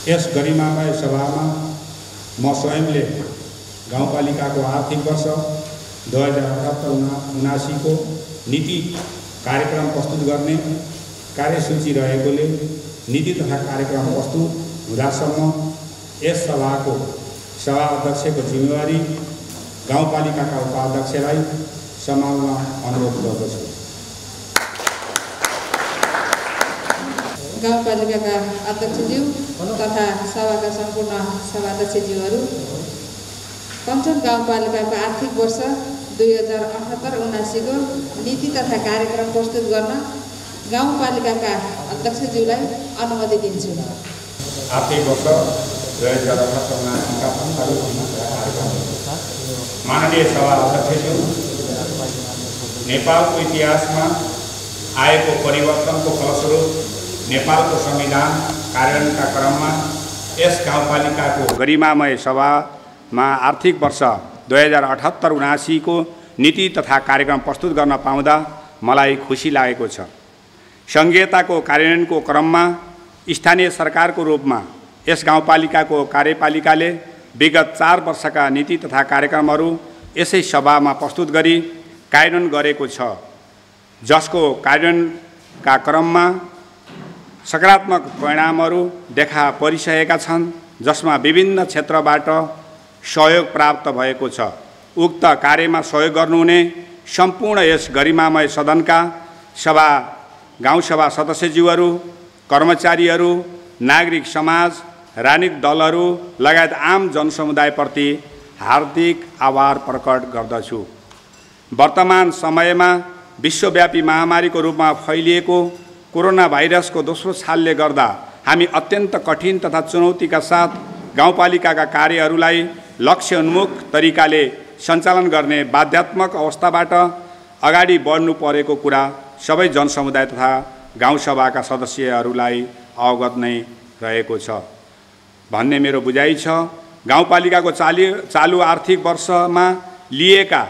यस गरिमामय सभामा म स्वयंले गाउँपालिकाको आर्थिक वर्ष 2078-79 को नीति कार्यक्रम प्रस्तुत गर्ने कार्यसूची रहेकोले नीति तथा कार्यक्रम प्रस्तुत हुँदासम्म यस सभाको सभा अध्यक्षको जिम्मेवारी गाउँपालिकाका उपाध्यक्षलाई सम्हाल्न अनुरोध गर्दछु। गाउँपालिकाका अध्यक्षज्यू तथा सभाका सम्पूर्ण सभाध्यक्षज्यूहरू, कञ्चन गाउँपालिकाको आर्थिक वर्ष 2078-79 को नीति तथा कार्यक्रम प्रस्तुत गर्न गाउँपालिकाका अध्यक्षज्यूलाई अनुमति दिन्छु। आर्थिक वर्ष 2078-79 का माननीय सभा अध्यक्षज्यू, नेपालको इतिहासमा आएको परिवर्तनको फलस्वरूप नेपालको संविधान कार्यान्वयनका क्रममा यस गाउँपालिकाको गरिमामय सभामा आर्थिक वर्ष 2078-79 को नीति तथा कार्यक्रम प्रस्तुत गर्न पाउँदा मलाई खुसी लागेको छ। संघीयताको कार्यान्वयनको क्रममा स्थानीय सरकारको रूपमा यस गाउँपालिकाको कार्यपालिकाले विगत 4 वर्षका नीति तथा कार्यक्रमहरू यसै सभामा प्रस्तुत गरी कार्यान्वयन गरेको छ, जसको कार्यान्वयनका क्रममा सकारात्मक परिणामहरू देखा परिसकेका छन्, जसमा विभिन्न क्षेत्रबाट सहयोग प्राप्त भएको छ। उक्त कार्यमा सहयोग गर्नुहुने सम्पूर्ण यस गरिमामय सदनका गाउँसभा सदस्यज्यूहरू, कर्मचारीहरू, नागरिक समाज, राजनीतिक दलहरू लगायत आम जनसमुदायप्रति हार्दिक आभार प्रकट गर्दछु। वर्तमान समयमा विश्वव्यापी महामारीको रूपमा फैलिएको कोरोना भाइरसको दोस्रो छालले गर्दा हामी अत्यन्त कठिन तथा चुनौतीका साथ गाउँपालिकाका कार्यहरूलाई लक्ष्योन्मुख तरिकाले सञ्चालन गर्ने बाध्यात्मक अवस्थाबाट अगाडि बढ्नु परेको कुरा सबै जनसमुदाय तथा गाउँसभाका सदस्यहरूलाई अवगत नै रहेको छ भन्ने मेरो बुझाइ छ। गाउँपालिकाको चालु आर्थिक वर्षमा लिएका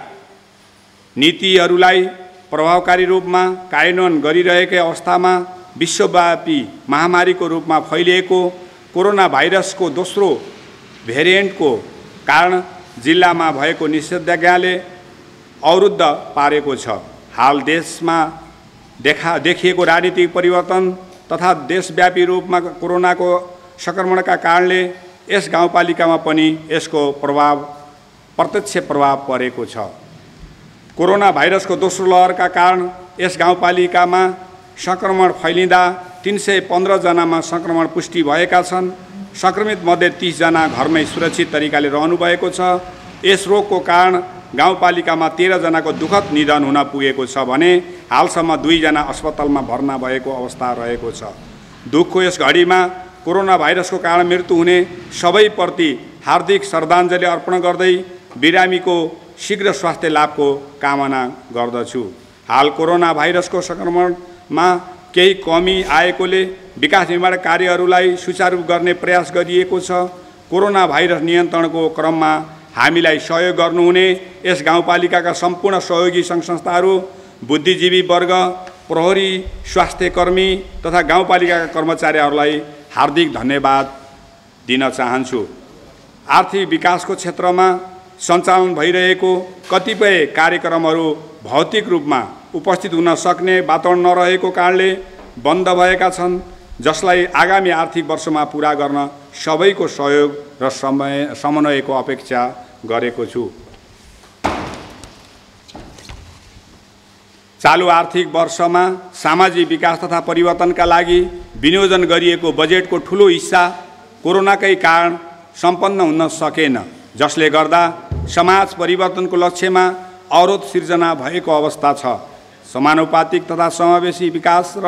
नीतिहरूलाई प्रभावकारी रूपमा कार्यान्वयन गरिरहेकै अवस्थामा विश्वव्यापी महामारीको रूपमा फैलिएको कोरोना भाइरसको दोस्रो भेरिएन्टको कारण जिल्लामा भएको निषेधाज्ञाले अवरुद्ध पारेको छ। हाल देशमा देखिएको राजनीतिक परिवर्तन तथा देशव्यापी रूपमा कोरोनाको संक्रमणका कारणले यस गाउँपालिकामा पनि यसको प्रत्यक्ष प्रभाव परेको छ। कोरोना भाइरसको दोस्रो लहरका कारण यस गाउँपालिकामा संक्रमण फैलिँदा 315 जनामा संक्रमण पुष्टि भएका छन्। संक्रमित मध्ये 30 जना घरमै सुरक्षित तरिकाले रहनुभएको छ। यस रोगको कारण गाउँपालिकामा 13 जनाको दुःखद निधन हुन पुगेको छ भने हालसम्म 2 जना अस्पतालमा भर्ना भएको अवस्था रहेको छ। दुःखको यस घडीमा कोरोना भाइरसको कारण मृत्यु हुने सबैप्रति हार्दिक श्रद्धाञ्जली अर्पण गर्दै बिरामीको शीघ्र स्वास्थ्य लाभको कामना गर्दछु। हाल कोरोना भाइरसको संक्रमणमा केही कमी आएकोले विकास निर्माण कार्यहरूलाई सुचारू गर्ने प्रयास गरिएको छ। कोरोना भाइरस नियन्त्रणको क्रममा हामीलाई सहयोग गर्नुहुने यस गाउँपालिकाका सम्पूर्ण सहयोगी सङ्घ संस्थाहरू, बुद्धिजीवी वर्ग, प्रहरी, स्वास्थ्यकर्मी तथा गाउँपालिकाका कर्मचारीहरूलाई हार्दिक धन्यवाद दिन चाहन्छु। आर्थिक विकासको क्षेत्रमा सञ्चालन भइरहेको कतिपय कार्यक्रमहरू भौतिक रूपमा उपस्थित हुन सक्ने वातावरण नरहेको कारणले बन्द भएका छन्, जसलाई आगामी आर्थिक वर्षमा पुरा गर्न सबैको सहयोग र समन्वयको अपेक्षा गरेको छु। चालु आर्थिक वर्षमा सामाजिक विकास तथा परिवर्तनका लागि विनियोजन गरिएको बजेटको ठूलो हिस्सा कोरोनाकै कारण सम्पन्न हुन सकेन, जसले गर्दा समाज परिवर्तनको लक्ष्यमा अवरोध सिर्जना भएको अवस्था छ। समानुपातिक तथा समावेशी विकास र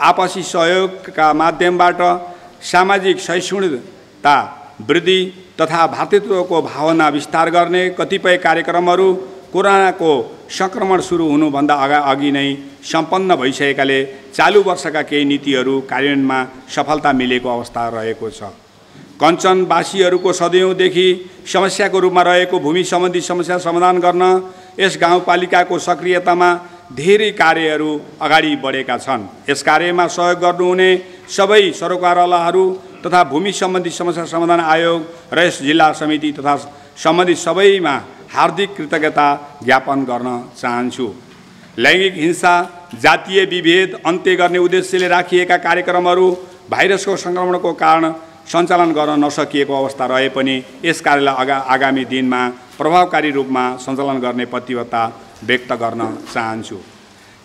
आपसी सहयोगका माध्यमबाट सामाजिक सहिष्णुता वृद्धि तथा भ्रातृत्वको भावना विस्तार गर्ने कतिपय कार्यक्रमहरू कोरोनाको सङ्क्रमण सुरु हुनुभन्दा अघि नै सम्पन्न भइसकेकाले चालु वर्षका केही नीतिहरू कार्यान्वयनमा सफलता मिलेको अवस्था रहेको छ। कञ्चनवासीहरूको सदैवदेखि समस्याको रूपमा रहेको भूमि सम्बन्धी समस्या समाधान गर्न यस गाउँपालिकाको सक्रियतामा धेरै कार्यहरू अगाडि बढेका छन्। यस कार्यमा सहयोग गर्नुहुने सबै सरोकारवालाहरू तथा भूमि सम्बन्धी समस्या समाधान आयोग र यस जिल्ला समिति तथा सम्बन्धित सबैमा हार्दिक कृतज्ञता ज्ञापन गर्न चाहन्छु। लैङ्गिक हिंसा, जातीय विभेद अन्त्य गर्ने उद्देश्यले राखिएका कार्यक्रमहरू भाइरसको सङ्क्रमणको कारण सञ्चालन गर्न नसकिएको अवस्था रहे पनि यस कार्यलाई आगामी दिनमा प्रभावकारी रूपमा सञ्चालन गर्ने प्रतिबद्धता व्यक्त गर्न चाहन्छु।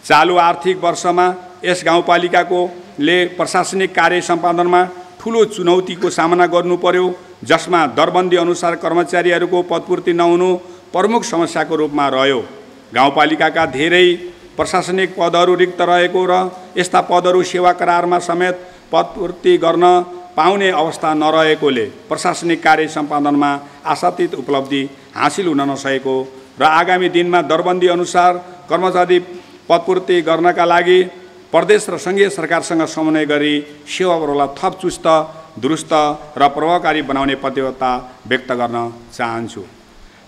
चालु आर्थिक वर्षमा यस गाउँपालिकाले प्रशासनिक कार्य सम्पादनमा ठूलो चुनौतीको सामना गर्नु पर्यो, जसमा दरबन्दी अनुसार कर्मचारीहरूको पदपूर्ति नहुनु प्रमुख समस्याको रूपमा रह्यो। गाउँपालिकाका धेरै प्रशासनिक पदहरू रिक्त रहेको र यस्ता पदहरू सेवा करारमा समेत पदपूर्ति गर्न पाउने अवस्था नरहेकोले प्रशासनिक कार्य सम्पादनमा आशातीत उपलब्धि हासिल हुन नसकेको र आगामी दिनमा दरबन्दी अनुसार कर्मचारी पदपूर्ति गर्नका लागि प्रदेश र सङ्घीय सरकारसँग समन्वय गरी सेवा प्रवाहलाई थप चुस्त, दुरुस्त र प्रभावकारी बनाउने प्रतिबद्धता व्यक्त गर्न चाहन्छु।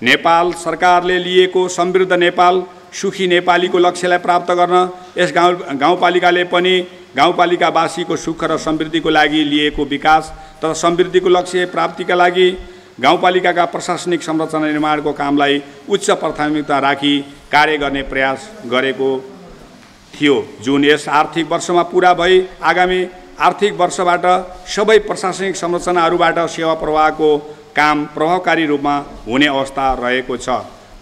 नेपाल सरकारले लिएको समृद्ध नेपाल, सुखी नेपालीको लक्ष्यलाई प्राप्त गर्न यस गाउँपालिकाले पनि गाउँपालिकावासीको सुख र समृद्धिको लागि लिएको विकास तथा समृद्धिको लक्ष्य प्राप्तिका लागि गाउँपालिकाका प्रशासनिक संरचना निर्माणको कामलाई उच्च प्राथमिकता राखी कार्य गर्ने प्रयास गरेको थियो, जुन यस आर्थिक वर्षमा पुरा भई आगामी आर्थिक वर्षबाट सबै प्रशासनिक संरचनाहरूबाट सेवा प्रवाहको काम प्रभावकारी रूपमा हुने अवस्था रहेको छ।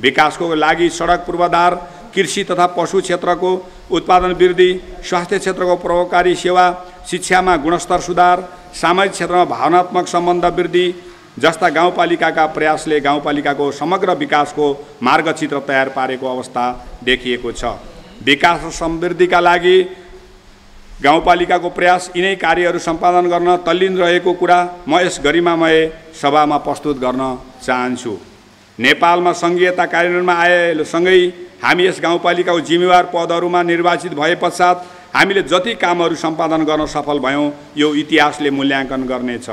विकासको लागि सडक पूर्वाधार, कृषि तथा पशु क्षेत्रको उत्पादन वृद्धि, स्वास्थ्य क्षेत्रको प्रभावकारी सेवा, शिक्षामा गुणस्तर सुधार, सामाजिक क्षेत्रमा भावनात्मक सम्बन्ध वृद्धि जस्ता गाउँपालिकाका प्रयासले गाउँपालिकाको समग्र विकासको मार्गचित्र तयार पारेको अवस्था देखिएको छ। विकास र समृद्धिका लागि गाउँपालिकाको प्रयास यिनै कार्यहरू सम्पादन गर्न तल्लीन रहेको कुरा म यस गरिमामय सभामा प्रस्तुत गर्न चाहन्छु। नेपालमा सङ्घीयता कार्यान्वयनमा आएसँगै हामी यस गाउँपालिकाको जिम्मेवार पदहरूमा निर्वाचित भए पश्चात हामीले जति कामहरू सम्पादन गर्न सफल भयौँ यो इतिहासले मूल्याङ्कन गर्नेछ।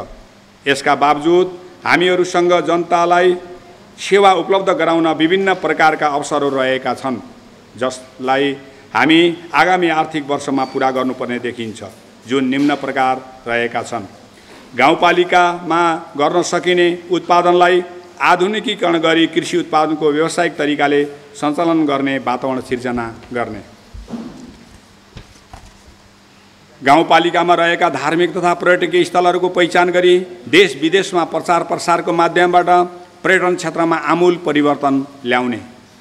यसका बावजुद हामीहरूसँग जनतालाई सेवा उपलब्ध गराउन विभिन्न प्रकारका अवसरहरू रहेका छन्, जसलाई हामी आगामी आर्थिक वर्षमा पुरा गर्नुपर्ने देखिन्छ, जुन निम्न प्रकार रहेका छन्। गाउँपालिकामा गर्न सकिने उत्पादनलाई आधुनिकीकरण गरी कृषि उत्पादनको व्यावसायिक तरिकाले सञ्चालन गर्ने वातावरण सिर्जना गर्ने, गाउँपालिकामा रहेका धार्मिक तथा पर्यटकीय स्थलहरूको पहिचान गरी देश विदेशमा प्रचार प्रसारको माध्यमबाट पर्यटन क्षेत्रमा आमूल परिवर्तन ल्याउने,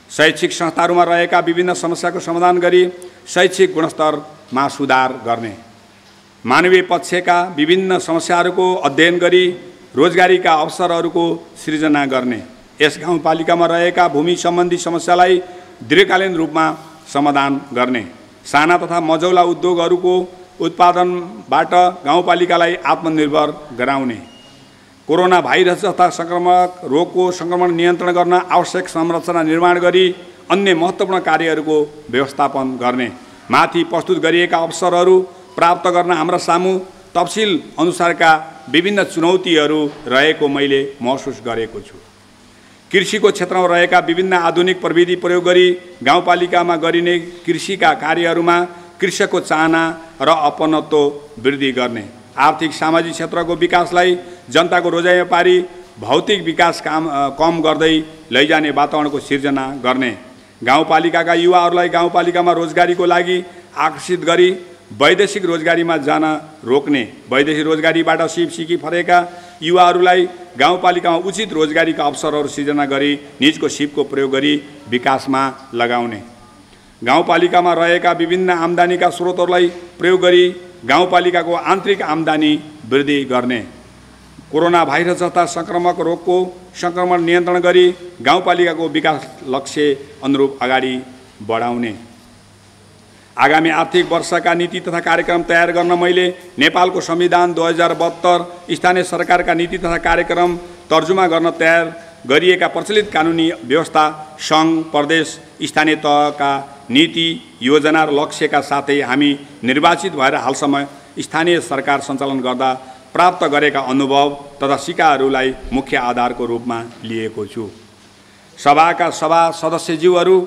शैक्षिक संस्थाहरूमा रहेका विभिन्न समस्याको समाधान गरी शैक्षिक गुणस्तरमा सुधार गर्ने, मानवीय पक्षका विभिन्न समस्याहरूको अध्ययन गरी रोजगारीका अवसरहरूको सृजना गर्ने, यस गाउँपालिकामा रहेका भूमि सम्बन्धी समस्यालाई दीर्घकालीन रूपमा समाधान गर्ने, साना तथा मझौला उद्योगहरूको उत्पादनबाट गाउँपालिकालाई आत्मनिर्भर गराउने, कोरोना भाइरस जस्ता सङ्क्रामक रोगको सङ्क्रमण नियन्त्रण गर्न आवश्यक संरचना निर्माण गरी अन्य महत्त्वपूर्ण कार्यहरूको व्यवस्थापन गर्ने, माथि प्रस्तुत गरिएका अवसरहरू प्राप्त गर्न हाम्रा सामु तफसिल अनुसारका विभिन्न चुनौतीहरू रहेको मैले महसुस गरेको छु। कृषिको क्षेत्रमा रहेका विभिन्न आधुनिक प्रविधि प्रयोग गरी गाउँपालिकामा गरिने कृषिका कार्यहरूमा कृषकको चाहना र अपनत्व वृद्धि गर्ने, आर्थिक सामाजिक क्षेत्रको विकासलाई जनताको रोजाइमा पारी भौतिक विकास कम गर्दै लैजाने वातावरणको सिर्जना गर्ने, गाउँपालिकाका युवाहरूलाई गाउँपालिकामा रोजगारीको लागि आकर्षित गरी वैदेशिक रोजगारीमा जान रोक्ने, वैदेशिक रोजगारीबाट सिकी फरेका युवाहरूलाई गाउँपालिकामा उचित रोजगारीका अवसरहरू सिर्जना गरी निजको सिपको प्रयोग गरी विकासमा लगाउने, गाउँपालिकामा रहेका विभिन्न आम्दानीका स्रोतहरूलाई प्रयोग गरी गाउँपालिकाको आन्तरिक आम्दानी वृद्धि गर्ने, कोरोना भाइरस जस्ता संक्रामक रोगको संक्रमण नियन्त्रण गरी गाउँपालिकाको विकास लक्ष्य अनुरूप अगाडि बढाउने, आगामी आर्थिक वर्षका नीति तथा कार्यक्रम तयार गर्न मैले नेपालको संविधान 2072 स्थानीय सरकारका नीति तथा कार्यक्रम तर्जुमा गर्न तयार गरिएका प्रचलित कानुनी व्यवस्था सङ्घ प्रदेश स्थानीय तहका नीति योजना र लक्ष्यका साथै हामी निर्वाचित भएर हालसम्म स्थानीय सरकार सञ्चालन गर्दा प्राप्त गरेका अनुभव तथा सिक्काहरूलाई मुख्य आधारको रूपमा लिएको छु। सभाका सभा सदस्यज्यूहरू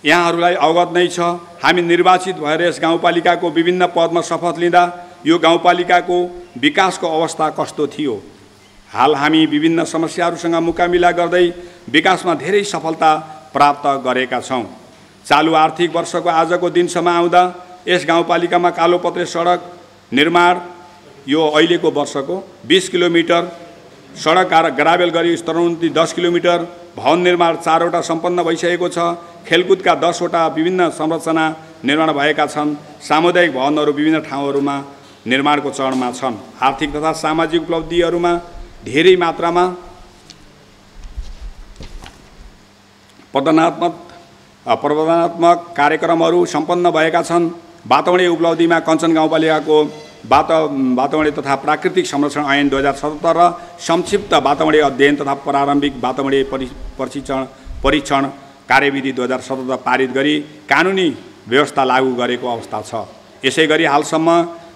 यहाँहरूलाई अवगत नै छ, हामी निर्वाचित भएर यस गाउँपालिकाको विभिन्न पदमा शपथ लिँदा यो गाउँपालिकाको विकासको अवस्था कस्तो थियो। हाल हामी विभिन्न समस्याहरूसँग मुकाबिला गर्दै विकासमा धेरै सफलता प्राप्त गरेका छौँ। चालु आर्थिक वर्षको आजको दिनसम्म आउँदा यस गाउँपालिकामा कालोपत्रे सडक निर्माण यो अहिलेको वर्षको 20 किलोमिटर, सडक ग्राभेल गरी स्तरोन्नति 10 किलोमिटर, भवन निर्माण 4 वटा सम्पन्न भइसकेको छ, खेलकुदका 10 वटा विभिन्न संरचना निर्माण भएका छन्, सामुदायिक भवनहरू विभिन्न ठाउँहरूमा निर्माणको चरणमा छन्। आर्थिक तथा सामाजिक उपलब्धिहरूमा धेरै मात्रामा प्रवर्धनात्मक कार्यक्रमहरू सम्पन्न भएका छन्। वातावरणीय उपलब्धिमा कञ्चन गाउँपालिकाको वातावरणीय तथा प्राकृतिक संरक्षण ऐन 2077 र संक्षिप्त वातावरणीय अध्ययन तथा प्रारम्भिक वातावरणीय परीक्षण कार्यविधि 2077 पारित गरी कानुनी व्यवस्था लागू गरेको अवस्था छ। यसै गरी हालसम्म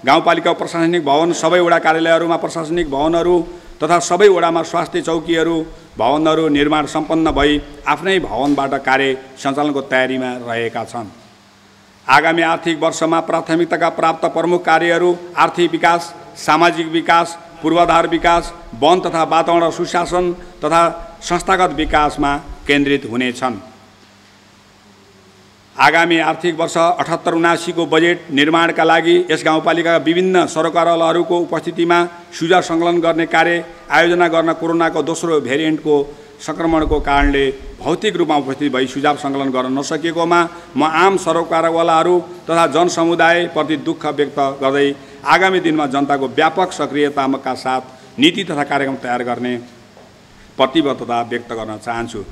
गाउँपालिका प्रशासनिक भवन सबै वडा कार्यालयहरूमा प्रशासनिक भवनहरू तथा सबै वडामा स्वास्थ्य चौकीहरू भवनहरू निर्माण सम्पन्न भई आफ्नै भवनबाट कार्य सञ्चालनको तयारीमा रहेका छन्। आगामी आर्थिक वर्षमा प्राथमिकताका प्राप्त प्रमुख कार्यहरू आर्थिक विकास, सामाजिक विकास, पूर्वाधार विकास, वन तथा वातावरण सुशासन तथा संस्थागत विकासमा केन्द्रित हुनेछन्। आगामी आर्थिक वर्ष 78-79 को बजेट निर्माणका लागि यस गाउँपालिकाका विभिन्न सरकारवालाहरूको उपस्थितिमा सुझाव सङ्कलन गर्ने कार्य आयोजना गर्न कोरोनाको दोस्रो भेरिएन्टको संक्रमणको कारणले भौतिक रूपमा उपस्थित भई सुझाव सङ्कलन गर्न नसकेकोमा म आम सरकारवालाहरू तथा जनसमुदायप्रति दुःख व्यक्त गर्दै आगामी दिनमा जनताको व्यापक सक्रियताका साथ नीति तथा कार्यक्रम तयार गर्ने प्रतिबद्धता व्यक्त गर्न चाहन्छु।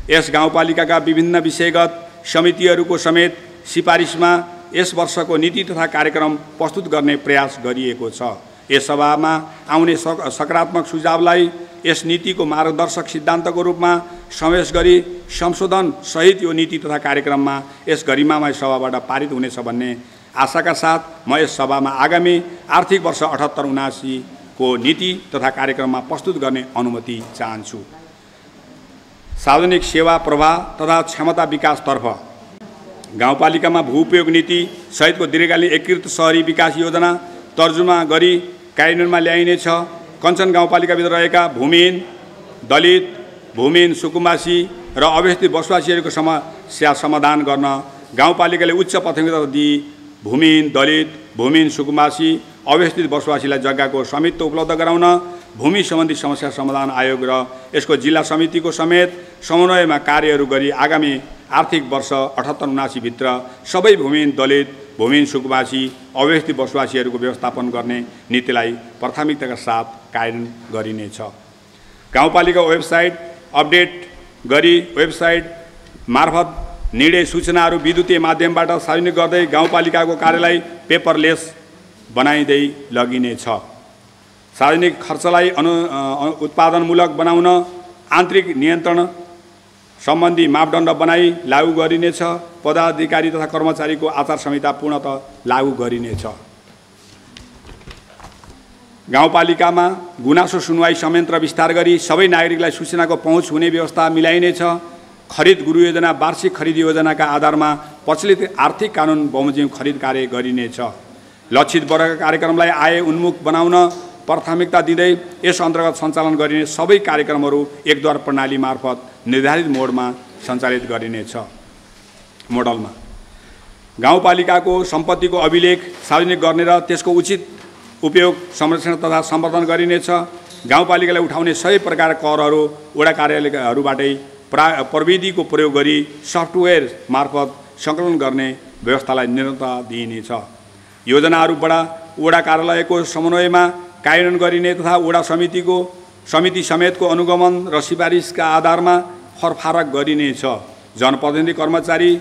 यस गाउँपालिकाका विभिन्न विषयगत समितिहरूको समेत सिफारिसमा यस वर्षको नीति तथा कार्यक्रम प्रस्तुत गर्ने प्रयास गरिएको छ। यस सभामा आउने सकारात्मक सुझावलाई यस नीतिको मार्गदर्शक सिद्धान्तको रूपमा समावेश गरी संशोधन सहित यो नीति तथा कार्यक्रममा यस गरिमामय सभाबाट पारित हुनेछ भन्ने आशाका साथ म यस सभामा आगामी आर्थिक वर्ष 78-79 को नीति तथा कार्यक्रममा प्रस्तुत गर्ने अनुमति चाहन्छु। सार्वजनिक सेवा प्रवाह तथा क्षमता विकासतर्फ गाउँपालिकामा भूउपयोग नीति सहितको दीर्घकालीन एकीकृत शहरी विकास योजना तर्जुमा गरी कार्यान्वयनमा ल्याइनेछ। कञ्चन गाउँपालिकाभित्र रहेका भूमिहीन, दलित, भूमिहीन सुकुम्बासी र अव्यवस्थित बसोबासीहरूको समस्या समाधान गर्न गाउँपालिकाले उच्च प्राथमिकता दिई भूमिहीन, दलित, भूमिहीन सुकुम्बासी, अव्यवस्थित बसोबासीलाई जग्गाको स्वामित्व उपलब्ध गराउन भूमि सम्बन्धी समस्या समाधान आयोग र यसको जिल्ला समितिको समेत समन्वयमा कार्यहरू गरी आगामी आर्थिक वर्ष 78-79 भित्र सबै भूमिहीन, दलित, भूमिहीन सुकुम्बासी, अव्यवस्थित बसोबासीहरूको व्यवस्थापन गर्ने नीतिलाई प्राथमिकताका साथ कार्यान्वयन गरिनेछ। गाउँपालिका वेबसाइट अपडेट गरी वेबसाइट मार्फत निर्णय सूचनाहरू विद्युतीय माध्यमबाट सार्वजनिक गर्दै गाउँपालिकाको कार्यालय पेपरलेस बनाइँदै लगिनेछ। सार्वजनिक खर्चलाई उत्पादनमूलक बनाउन आन्तरिक नियन्त्रण सम्बन्धी मापदण्ड बनाई लागू गरिनेछ। पदाधिकारी तथा कर्मचारीको आचार संहिता पूर्णतः लागू गरिनेछ। गाउँपालिकामा गुनासो सुनवाई संयन्त्र विस्तार गरी सबै नागरिकलाई सूचनाको पहुँच हुने व्यवस्था मिलाइनेछ। खरिद गुरु योजना वार्षिक खरिद योजनाका आधारमा प्रचलित आर्थिक कानुन बमोजिम खरिद कार्य गरिनेछ। लक्षित वर्गका कार्यक्रमलाई आय उन्मुख बनाउन प्राथमिकता दिँदै यस अन्तर्गत सञ्चालन गरिने सबै कार्यक्रमहरू एकद्वार प्रणाली मार्फत निर्धारित मोडमा सञ्चालित गरिनेछ। मोडलमा गाउँपालिकाको सम्पत्तिको अभिलेख सार्वजनिक गर्ने र त्यसको उचित उपयोग संरक्षण तथा सम्वर्धन गरिनेछ। गाउँपालिकाले उठाउने सबै प्रकार करहरू वडा कार्यालयहरूबाटै प्रविधिको प्रयोग गरी सफ्टवेयर मार्फत सङ्कलन गर्ने व्यवस्थालाई निरन्तरता दिइनेछ। योजनाहरूबाट वडा कार्यालयको समन्वयमा कार्यान्वयन गरिने तथा वडा समिति समेतको अनुगमन र सिफारिसका आधारमा फरफारक गरिनेछ। जनप्रतिनिधि कर्मचारी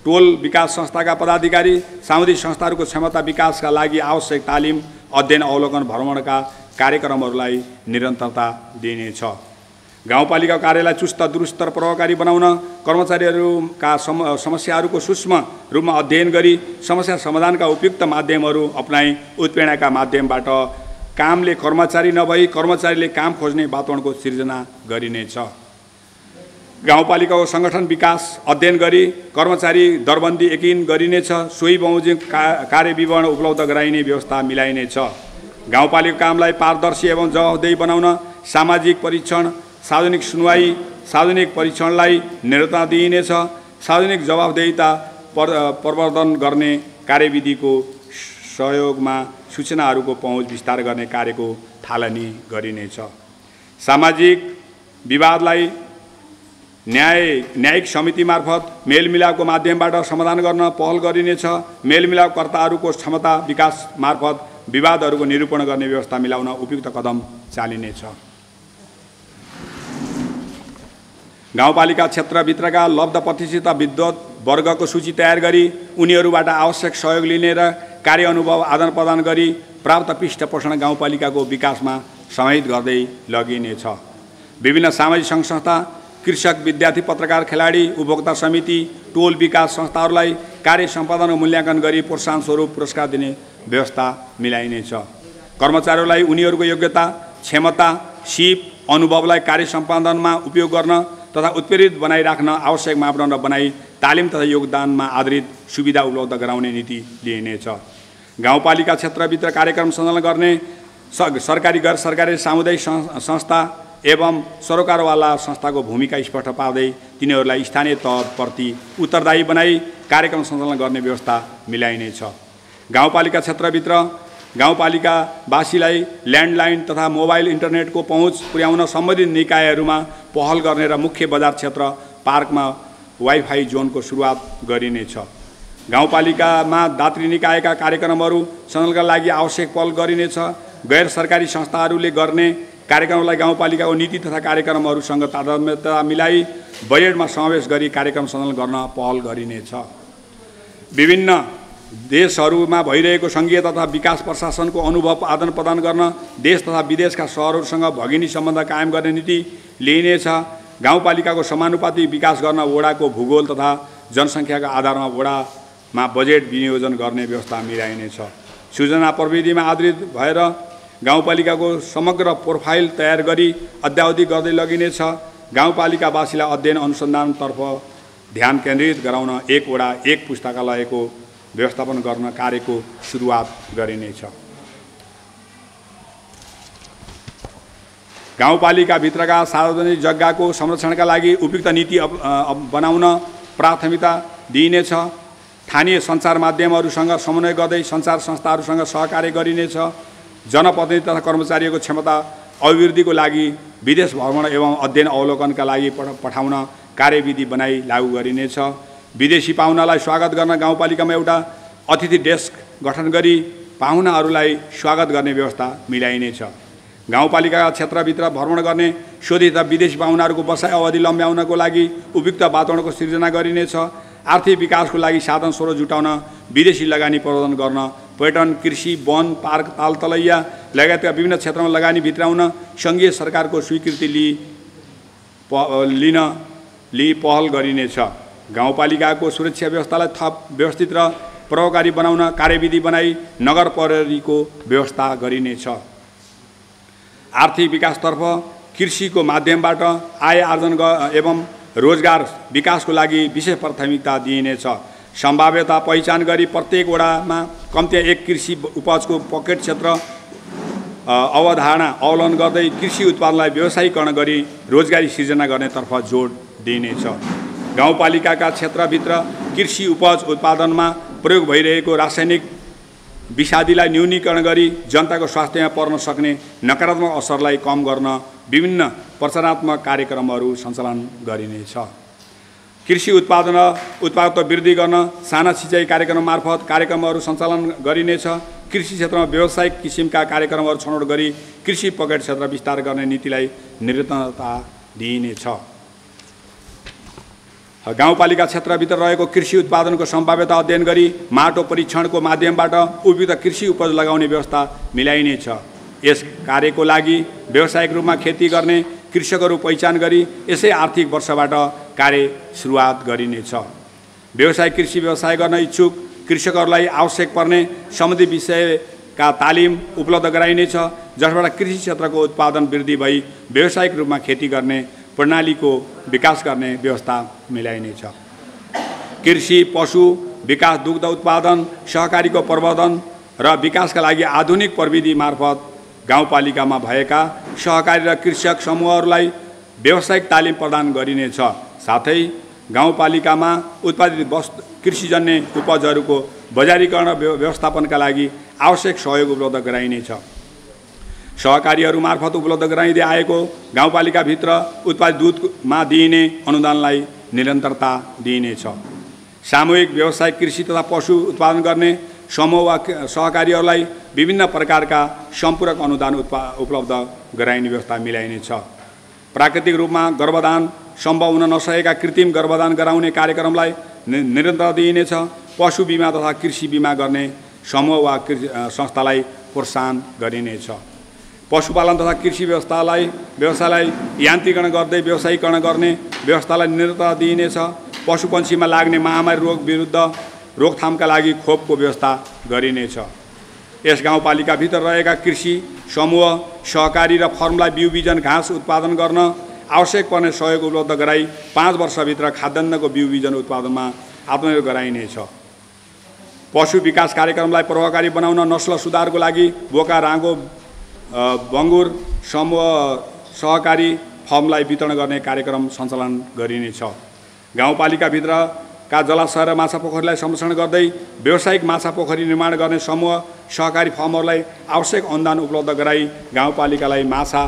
टोल विकास संस्थाका पदाधिकारी सामुदायिक संस्थाहरूको क्षमता विकासका लागि आवश्यक तालिम अध्ययन अवलोकन भ्रमणका कार्यक्रमहरूलाई निरन्तरता दिइनेछ। गाउँपालिका कार्यलाई चुस्त दुरुस्त र प्रभावकारी बनाउन कर्मचारीहरूका समस्याहरूको सूक्ष्म रूपमा अध्ययन गरी समस्या समाधानका उपयुक्त माध्यमहरू अपनाई उत्प्रेरणाका माध्यमबाट कामले कर्मचारी नभई कर्मचारीले काम खोज्ने वातावरणको सिर्जना गरिनेछ। गाउँपालिकाको सङ्गठन विकास अध्ययन गरी कर्मचारी दरबन्दी यकिन गरिनेछ। सोही बमोजिम कार्यविवरण उपलब्ध गराइने व्यवस्था मिलाइनेछ। गाउँपालिका कामलाई पारदर्शी एवं जवाफदेही बनाउन सामाजिक परीक्षण सार्वजनिक सुनवाई सार्वजनिक परीक्षणलाई निरन्तरता दिइनेछ। सार्वजनिक जवाफदेहिता प्रवर्धन गर्ने कार्यविधिको सहयोगमा सूचनाहरूको पहुँच विस्तार गर्ने कार्यको थालनी गरिनेछ। सामाजिक विवादलाई न्यायिक समिति मार्फत मेलमिलापको माध्यमबाट समाधान गर्न पहल गरिनेछ। मेलमिलापकर्ताहरूको क्षमता विकास मार्फत विवादहरूको निरूपण गर्ने व्यवस्था मिलाउन उपयुक्त कदम चालिनेछ। गाउँपालिका क्षेत्रभित्रका लब्ध प्रतिष्ठित विद्वत वर्गको सूची तयार गरी उनीहरूबाट आवश्यक सहयोग लिने र कार्य अनुभव आदान प्रदान गरी प्राप्त पृष्ठपोषण गाउँपालिकाको विकासमा समाहित गर्दै लगिनेछ। विभिन्न सामाजिक सङ्घ संस्था कृषक विद्यार्थी पत्रकार खेलाडी उपभोक्ता समिति टोल विकास संस्थाहरूलाई कार्य सम्पादनको मूल्याङ्कन गरी प्रोत्साहन स्वरूप पुरस्कार दिने व्यवस्था मिलाइनेछ। कर्मचारीहरूलाई उनीहरूको योग्यता क्षमता सिप अनुभवलाई कार्य सम्पादनमा उपयोग गर्न तथा उत्प्रेरित बनाइराख्न आवश्यक मापदण्ड बनाई तालिम तथा योगदानमा आधारित सुविधा उपलब्ध गराउने नीति लिइनेछ। गाउँपालिका क्षेत्रभित्र कार्यक्रम सञ्चालन गर्ने सरकारी गैर सरकारी सामुदायिक संस्था एवं सरोकारवाला संस्थाको भूमिका स्पष्ट पार्दै तिनीहरूलाई स्थानीय तहप्रति उत्तरदायी बनाई कार्यक्रम सञ्चालन गर्ने व्यवस्था मिलाइनेछ। गाउँपालिका क्षेत्रभित्र गाउँपालिकावासीलाई ल्यान्डलाइन तथा मोबाइल इन्टरनेटको पहुँच पुर्याउन सम्बन्धित निकायहरूमा पहल गर्ने र मुख्य बजार क्षेत्र पार्कमा वाइफाई जोनको सुरुवात गरिनेछ। गाउँपालिकामा दात्री निकायका कार्यक्रमहरू सञ्चालनका लागि आवश्यक पहल गरिनेछ। गैर सरकारी संस्थाहरूले गर्ने कार्यक्रमलाई गाउँपालिकाको नीति तथा कार्यक्रमहरूसँग तादात्म्यता मिलाई बजेटमा समावेश गरी कार्यक्रम सञ्चालन गर्न पहल गरिनेछ। विभिन्न देशहरूमा भइरहेको सङ्घीय तथा विकास प्रशासनको अनुभव आदान प्रदान गर्न देश तथा विदेशका सहरहरूसँग भगिनी सम्बन्ध कायम गर्ने नीति लिइनेछ। गाउँपालिकाको समानुपातिक विकास गर्न वडाको भूगोल तथा जनसङ्ख्याका आधारमा वडामा बजेट विनियोजन गर्ने व्यवस्था मिलाइनेछ। सूचना प्रविधिमा आधारित भएर गाउँपालिकाको समग्र प्रोफाइल तयार गरी अद्यावधि गर्दै लगिनेछ। गाउँपालिकावासीलाई अध्ययन अनुसन्धानतर्फ ध्यान केन्द्रित गराउन एक वडा एक पुस्तकालयको व्यवस्थापन गर्न कार्यको सुरुवात गरिनेछ। गाउँपालिकाभित्रका सार्वजनिक जग्गाको संरक्षणका लागि उपयुक्त नीति बनाउन प्राथमिकता दिइनेछ। स्थानीय सञ्चार माध्यमहरूसँग समन्वय गर्दै सञ्चार संस्थाहरूसँग सहकार्य गरिनेछ। जनप्रतिनिधि तथा कर्मचारीको क्षमता अभिवृद्धिको लागि विदेश भ्रमण एवं अध्ययन अवलोकनका लागि पठाउन कार्यविधि बनाई लागू गरिनेछ। विदेशी पाहुनालाई स्वागत गर्न गाउँपालिकामा एउटा अतिथि डेस्क गठन गरी पाहुनाहरूलाई स्वागत गर्ने व्यवस्था मिलाइनेछ। गाउँपालिका क्षेत्रभित्र भ्रमण गर्ने शोधित विदेशी पाहुनाहरूको बसाइ अवधि लम्ब्याउनको लागि उपयुक्त वातावरणको सिर्जना गरिनेछ। आर्थिक विकासको लागि साधन स्रोत जुटाउन विदेशी लगानी प्रवर्धन गर्न पर्यटन कृषि वन पार्क तालतलैया लगायतका विभिन्न क्षेत्रमा लगानी भित्राउन सङ्घीय सरकारको स्वीकृति लिन लिई पहल गरिनेछ। गाउँपालिकाको सुरक्षा व्यवस्थालाई थप व्यवस्थित र प्रभावकारी बनाउन कार्यविधि बनाई नगर प्रहरीको व्यवस्था गरिनेछ। आर्थिक विकासतर्फ कृषिको माध्यमबाट आय आर्जन एवं रोजगार विकासको लागि विशेष प्राथमिकता दिइनेछ। सम्भाव्यता पहिचान गरी प्रत्येक वडामा कम्तीमा एक कृषि उपजको पकेट क्षेत्र अवधारणा अवलम्बन गर्दै कृषि उत्पादनलाई व्यवसायीकरण गरी रोजगारी सिर्जना गर्नेतर्फ जोड दिइनेछ। गाउँपालिकाका क्षेत्रभित्र कृषि उपज उत्पादनमा प्रयोग भइरहेको रासायनिक विषादीलाई न्यूनीकरण गरी जनताको स्वास्थ्यमा पर्न सक्ने नकारात्मक असरलाई कम गर्न विभिन्न प्रचारात्मक कार्यक्रमहरू सञ्चालन गरिनेछ। कृषि उत्पादकता वृद्धि गर्न साना सिँचाइ कार्यक्रम मार्फत कार्यक्रमहरू सञ्चालन गरिनेछ। कृषि क्षेत्रमा व्यावसायिक किसिमका कार्यक्रमहरू छनौट गरी कृषि पकेट क्षेत्र विस्तार गर्ने नीतिलाई निरन्तरता दिइनेछ। गाउँपालिका क्षेत्रभित्र रहेको कृषि उत्पादनको सम्भाव्यता अध्ययन गरी माटो परीक्षणको माध्यमबाट उपयुक्त कृषि उपज लगाउने व्यवस्था मिलाइनेछ। यस कार्यको लागि व्यावसायिक रूपमा खेती गर्ने कृषकहरू पहिचान गरी यसै आर्थिक वर्षबाट कार्य सुरुवात गरिनेछ। व्यावसायिक कृषि व्यवसाय गर्न इच्छुक कृषकहरूलाई आवश्यक पर्ने सम्बन्धित विषयका तालिम उपलब्ध गराइनेछ, जसबाट कृषि क्षेत्रको उत्पादन वृद्धि भई व्यावसायिक रूपमा खेती गर्ने प्रणालीको विकास गर्ने व्यवस्था मिलाइनेछ। कृषि, पशु विकास, दुग्ध उत्पादन, सहकारीको प्रवर्धन र विकासका लागि आधुनिक प्रविधि मार्फत गाउँपालिकामा भएका सहकारी र कृषक समूहहरूलाई व्यावसायिक तालिम प्रदान गरिनेछ। साथै गाउँपालिकामा उत्पादित कृषिजन्य उपजहरूको बजारीकरण र व्यवस्थापनका लागि आवश्यक सहयोग उपलब्ध गराइनेछ। सहकारीहरू मार्फत उपलब्ध गराइँदै आएको गाउँपालिकाभित्र उत्पादित दुधमा दिइने अनुदानलाई निरन्तरता दिइनेछ। सामूहिक व्यावसायिक कृषि तथा पशु उत्पादन गर्ने समूह वा सहकारीहरूलाई विभिन्न प्रकारका सम्पूरक अनुदान उपलब्ध गराइने व्यवस्था मिलाइनेछ। प्राकृतिक रूपमा गर्भधान सम्भव हुन नसकेका कृत्रिम गर्भधान गराउने कार्यक्रमलाई निरन्तरता दिइनेछ। पशु बिमा तथा कृषि बिमा गर्ने समूह वा संस्थालाई प्रोत्साहन गरिनेछ। पशुपालन तथा कृषि व्यवसायलाई यान्त्रिकरण गर्दै व्यवसायीकरण गर्ने व्यवस्थालाई निरन्तरता दिइनेछ। पशुपन्छीमा लाग्ने महामारी रोग विरुद्ध रोकथामका लागि खोपको व्यवस्था गरिनेछ। यस गाउँपालिकाभित्र रहेका कृषि समूह, सहकारी र फर्मलाई बिउ बिजन घाँस उत्पादन गर्न आवश्यक पर्ने सहयोग उपलब्ध गराई 5 वर्षभित्र खाद्यान्नको बिउ बिजन उत्पादनमा आत्मनिर्भर गराइनेछ। पशु विकास कार्यक्रमलाई प्रभावकारी बनाउन नस्ल सुधारको लागि बोका, राँगो, बङ्गुर समूह सहकारी फर्मलाई वितरण गर्ने कार्यक्रम सञ्चालन गरिनेछ। गाउँपालिकाभित्रका जलाशय र माछा पोखरीलाई संरक्षण गर्दै व्यावसायिक माछा पोखरी निर्माण गर्ने समूह सहकारी फर्महरूलाई आवश्यक अनुदान उपलब्ध गराई गाउँपालिकालाई माछा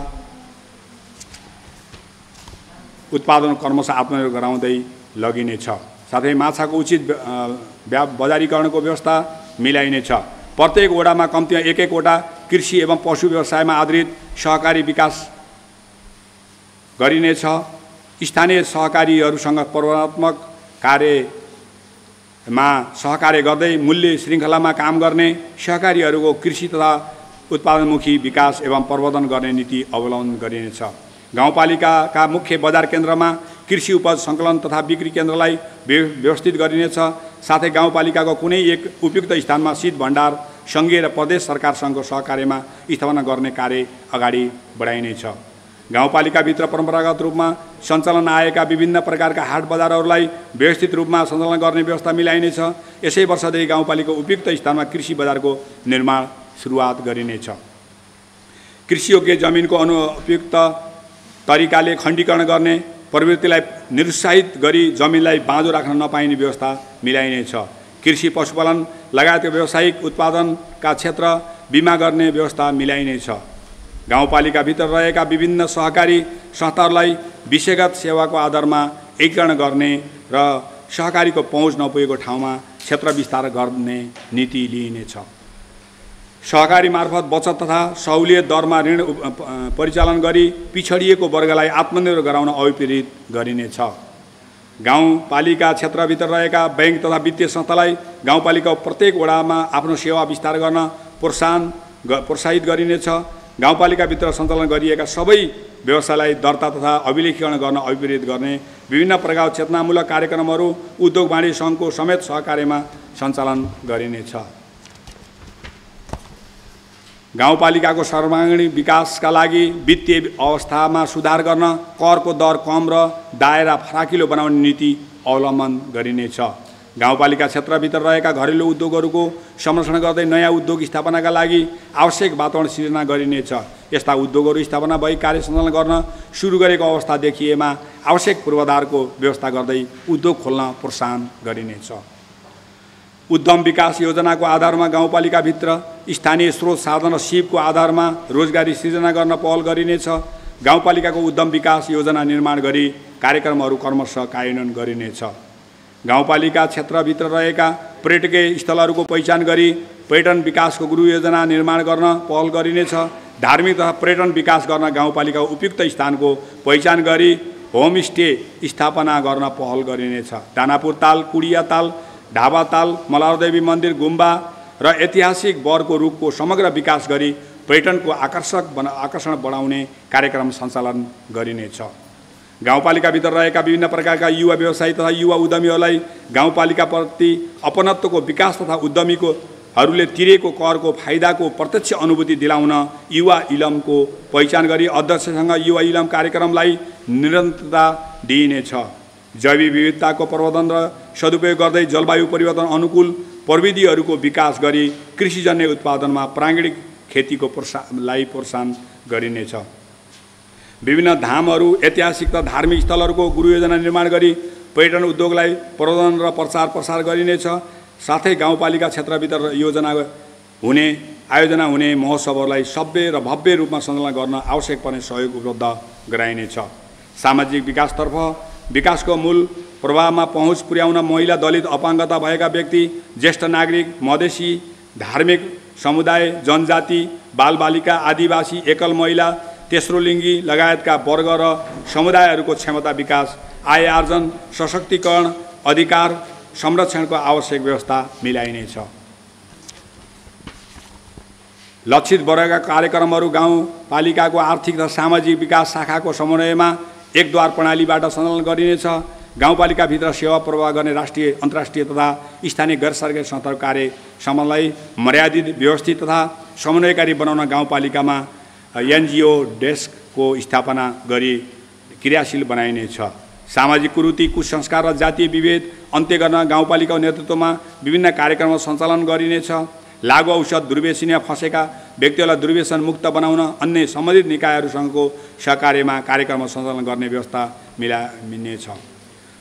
उत्पादन क्रमशः आत्मनिर्भर गराउँदै लगिनेछ। साथै माछाको उचित बजारीकरणको व्यवस्था मिलाइनेछ। प्रत्येक वडामा कम्तीमा एक-एकवटा कृषि एवं पशु व्यवसायमा आधारित सहकारी विकास गरिनेछ। स्थानीय सहकारीहरूसँग प्रवर्तनात्मक कार्यमा सहकार्य गर्दै मूल्य श्रृङ्खलामा काम गर्ने सहकारीहरूको कृषि तथा उत्पादनमुखी विकास एवं प्रवर्धन गर्ने नीति अवलम्बन गरिनेछ। गाउँपालिकाका मुख्य बजार केन्द्रमा कृषि उपज सङ्कलन तथा बिक्री केन्द्रलाई व्यवस्थित गरिनेछ। साथै गाउँपालिकाको कुनै एक उपयुक्त स्थानमा शीत भण्डार सङ्घीय र प्रदेश सरकारसँगको सहकार्यमा स्थापना गर्ने कार्य अगाडि बढाइनेछ। गाउँपालिकाभित्र परम्परागत रूपमा सञ्चालन आएका विभिन्न प्रकारका हाट बजारहरूलाई व्यवस्थित रूपमा सञ्चालन गर्ने व्यवस्था मिलाइनेछ। यसै वर्षदेखि गाउँपालिकाको उपयुक्त स्थानमा कृषि बजारको निर्माण सुरुवात गरिनेछ। कृषियोग्य जमिनको अनुपयुक्त तरिकाले खण्डीकरण गर्ने प्रवृत्तिलाई निरुत्साहित गरी जमिनलाई बाँझो राख्न नपाइने व्यवस्था मिलाइनेछ। कृषि, पशुपालन लगायतका व्यावसायिक उत्पादनका क्षेत्र बिमा गर्ने व्यवस्था मिलाइनेछ। गाउँपालिकाभित्र रहेका विभिन्न सहकारी संस्थाहरूलाई विषयगत सेवाको आधारमा एकीकरण गर्ने र सहकारीको पहुँच नपुगेको ठाउँमा क्षेत्र विस्तार गर्ने नीति लिइनेछ। सहकारी मार्फत बचत तथा सहुलियत दरमा ऋण परिचालन गरी पिछडिएको वर्गलाई आत्मनिर्भर गराउन अभिप्रेरित गरिनेछ। गाउँपालिका क्षेत्रभित्र रहेका बैंक तथा वित्तीय संस्थालाई गाउँपालिकाको प्रत्येक वडामा आफ्नो सेवा विस्तार गर्न प्रोत्साहित गरिनेछ। गाउँपालिकाभित्र सञ्चालन गरिएका सबै व्यवसायलाई दर्ता तथा अभिलेखीकरण गर्न अभिप्रेरित गर्ने विभिन्न प्रकारका चेतनामूलक कार्यक्रमहरू उद्योग वाणिज्य सङ्घको समेत सहकार्यमा सञ्चालन गरिनेछ। गाउँपालिकाको सर्वाङ्गीण विकासका लागि वित्तीय अवस्थामा सुधार गर्न करको दर कम र दायरा फराकिलो बनाउने नीति अवलम्बन गरिनेछ। गाउँपालिका क्षेत्रभित्र रहेका घरेलु उद्योगहरूको संरक्षण गर्दै नयाँ उद्योग स्थापनाका लागि आवश्यक वातावरण सिर्जना गरिनेछ। यस्ता उद्योगहरू स्थापना भई कार्य सञ्चालन गर्न सुरु गरेको अवस्था देखिएमा आवश्यक पूर्वाधारको व्यवस्था गर्दै उद्योग खोल्न प्रोत्साहन गरिनेछ। उद्यम विकास योजनाको आधारमा गाउँपालिकाभित्र स्थानीय स्रोत साधन र सिपको आधारमा रोजगारी सिर्जना गर्न पहल गरिनेछ। गाउँपालिकाको उद्यम विकास योजना निर्माण गरी कार्यक्रमहरू क्रमशः कार्यान्वयन गरिनेछ। गाउँपालिका क्षेत्रभित्र रहेका पर्यटकीय स्थलहरूको पहिचान गरी पर्यटन विकासको गृह योजना निर्माण गर्न पहल गरिनेछ। धार्मिक तथा पर्यटन विकास गर्न गाउँपालिकाको उपयुक्त स्थानको पहिचान गरी होमस्टे स्थापना गर्न पहल गरिनेछ। दानापुर ताल, कुडिया ताल, ढाबा ताल, मलारदेवी मन्दिर, गुम्बा र ऐतिहासिक बरको रुखको समग्र विकास गरी पर्यटनको आकर्षण बढाउने कार्यक्रम सञ्चालन गरिनेछ। गाउँपालिकाभित्र रहेका विभिन्न प्रकारका युवा व्यवसायी तथा युवा उद्यमीहरूलाई गाउँपालिकाप्रति अपनत्वको विकास तथा उद्यमीहरूले तिरेको करको फाइदाको प्रत्यक्ष अनुभूति दिलाउन युवा इलमको पहिचान गरी अध्यक्षसँग युवा इलम कार्यक्रमलाई निरन्तरता दिइनेछ। जैविक विविधताको प्रवर्धन र सदुपयोग गर्दै जलवायु परिवर्तन अनुकूल प्रविधिहरूको विकास गरी कृषिजन्य उत्पादनमा प्राङ्गिक खेतीको प्रोत्साहन गरिनेछ। विभिन्न धामहरू, ऐतिहासिक तथा धार्मिक स्थलहरूको गृह योजना निर्माण गरी पर्यटन उद्योगलाई प्रवर्धन र प्रसार गरिनेछ। साथै गाउँपालिका क्षेत्रभित्र आयोजना हुने महोत्सवहरूलाई सभ्य र भव्य रूपमा सञ्चालन गर्न आवश्यक पर्ने सहयोग उपलब्ध गराइनेछ। सामाजिक विकासतर्फ विकासको मूल प्रभावमा पहुँच पुर्याउन महिला, दलित, अपाङ्गता भएका व्यक्ति, ज्येष्ठ नागरिक, मधेसी, धार्मिक समुदाय, जनजाति, बालबालिका, आदिवासी, एकल महिला, तेस्रो लिङ्गी लगायतका वर्ग र समुदायहरूको क्षमता विकास, आय आर्जन, सशक्तिकरण, अधिकार संरक्षणको आवश्यक व्यवस्था मिलाइनेछ। लक्षित वर्गका कार्यक्रमहरू गाउँपालिकाको आर्थिक तथा सामाजिक विकास शाखाको समन्वयमा एकद्वार प्रणालीबाट सञ्चालन गरिनेछ। गाउँपालिकाभित्र सेवा प्रवाह गर्ने राष्ट्रिय, अन्तर्राष्ट्रिय तथा स्थानीय गैर सरकारी संस्थाहरूको कार्य सम्बन्धलाई मर्यादित, व्यवस्थित तथा समन्वयकारी बनाउन गाउँपालिकामा एनजिओ डेस्कको स्थापना गरी क्रियाशील बनाइनेछ। सामाजिक कुरीति, कुसंस्कार र जातीय विभेद अन्त्य गर्न गाउँपालिकाको नेतृत्वमा विभिन्न कार्यक्रम सञ्चालन गरिनेछ। लागु औषध दुर्व्यसनीमा फँसेका व्यक्तिहरूलाई दुर्व्यसन मुक्त बनाउन अन्य सम्बन्धित निकायहरूसँगको सहकार्यमा कार्यक्रम सञ्चालन गर्ने व्यवस्था मिलाइनेछ।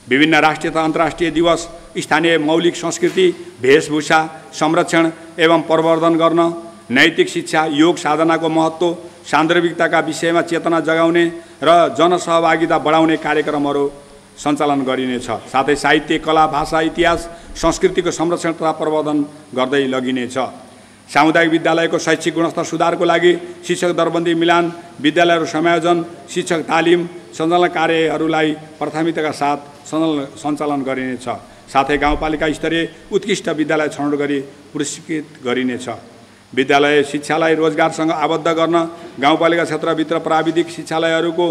विभिन्न राष्ट्रिय तथा अन्तर्राष्ट्रिय दिवस, स्थानीय मौलिक संस्कृति, वेशभूषा संरक्षण एवं प्रवर्धन गर्न, नैतिक शिक्षा, योग साधनाको महत्त्व, सान्दर्भिकताका विषयमा चेतना जगाउने र जनसहभागिता बढाउने कार्यक्रमहरू सञ्चालन गरिनेछ। साथै साहित्य, कला, भाषा, इतिहास, संस्कृतिको संरक्षण तथा प्रवर्धन गर्दै लगिनेछ। सामुदायिक विद्यालयको शैक्षिक गुणस्तर सुधारको लागि शिक्षक दरबन्दी मिलान, विद्यालयहरू समायोजन, शिक्षक तालिम सञ्चालन कार्यहरूलाई प्राथमिकताका साथ सञ्चालन गरिनेछ। साथै गाउँपालिका स्तरीय उत्कृष्ट विद्यालय छनौट गरी पुरस्कृत गरिनेछ। विद्यालय शिक्षालाई रोजगारसँग आबद्ध गर्न गाउँपालिका क्षेत्रभित्र प्राविधिक शिक्षालयहरूको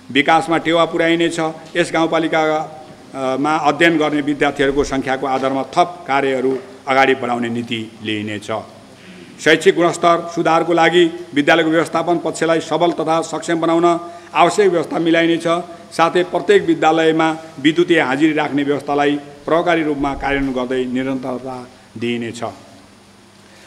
विकासमा टेवा पुर्याइनेछ। यस गाउँपालिकामा अध्ययन गर्ने विद्यार्थीहरूको सङ्ख्याको आधारमा थप कार्यहरू अगाडि बढाउने नीति लिइनेछ। शैक्षिक गुणस्तर सुधारको लागि विद्यालयको व्यवस्थापन पक्षलाई सबल तथा सक्षम बनाउन आवश्यक व्यवस्था मिलाइनेछ। साथै प्रत्येक विद्यालयमा विद्युतीय हाजिरी राख्ने व्यवस्थालाई प्रभावकारी रूपमा कार्यान्वयन गर्दै निरन्तरता दिइनेछ।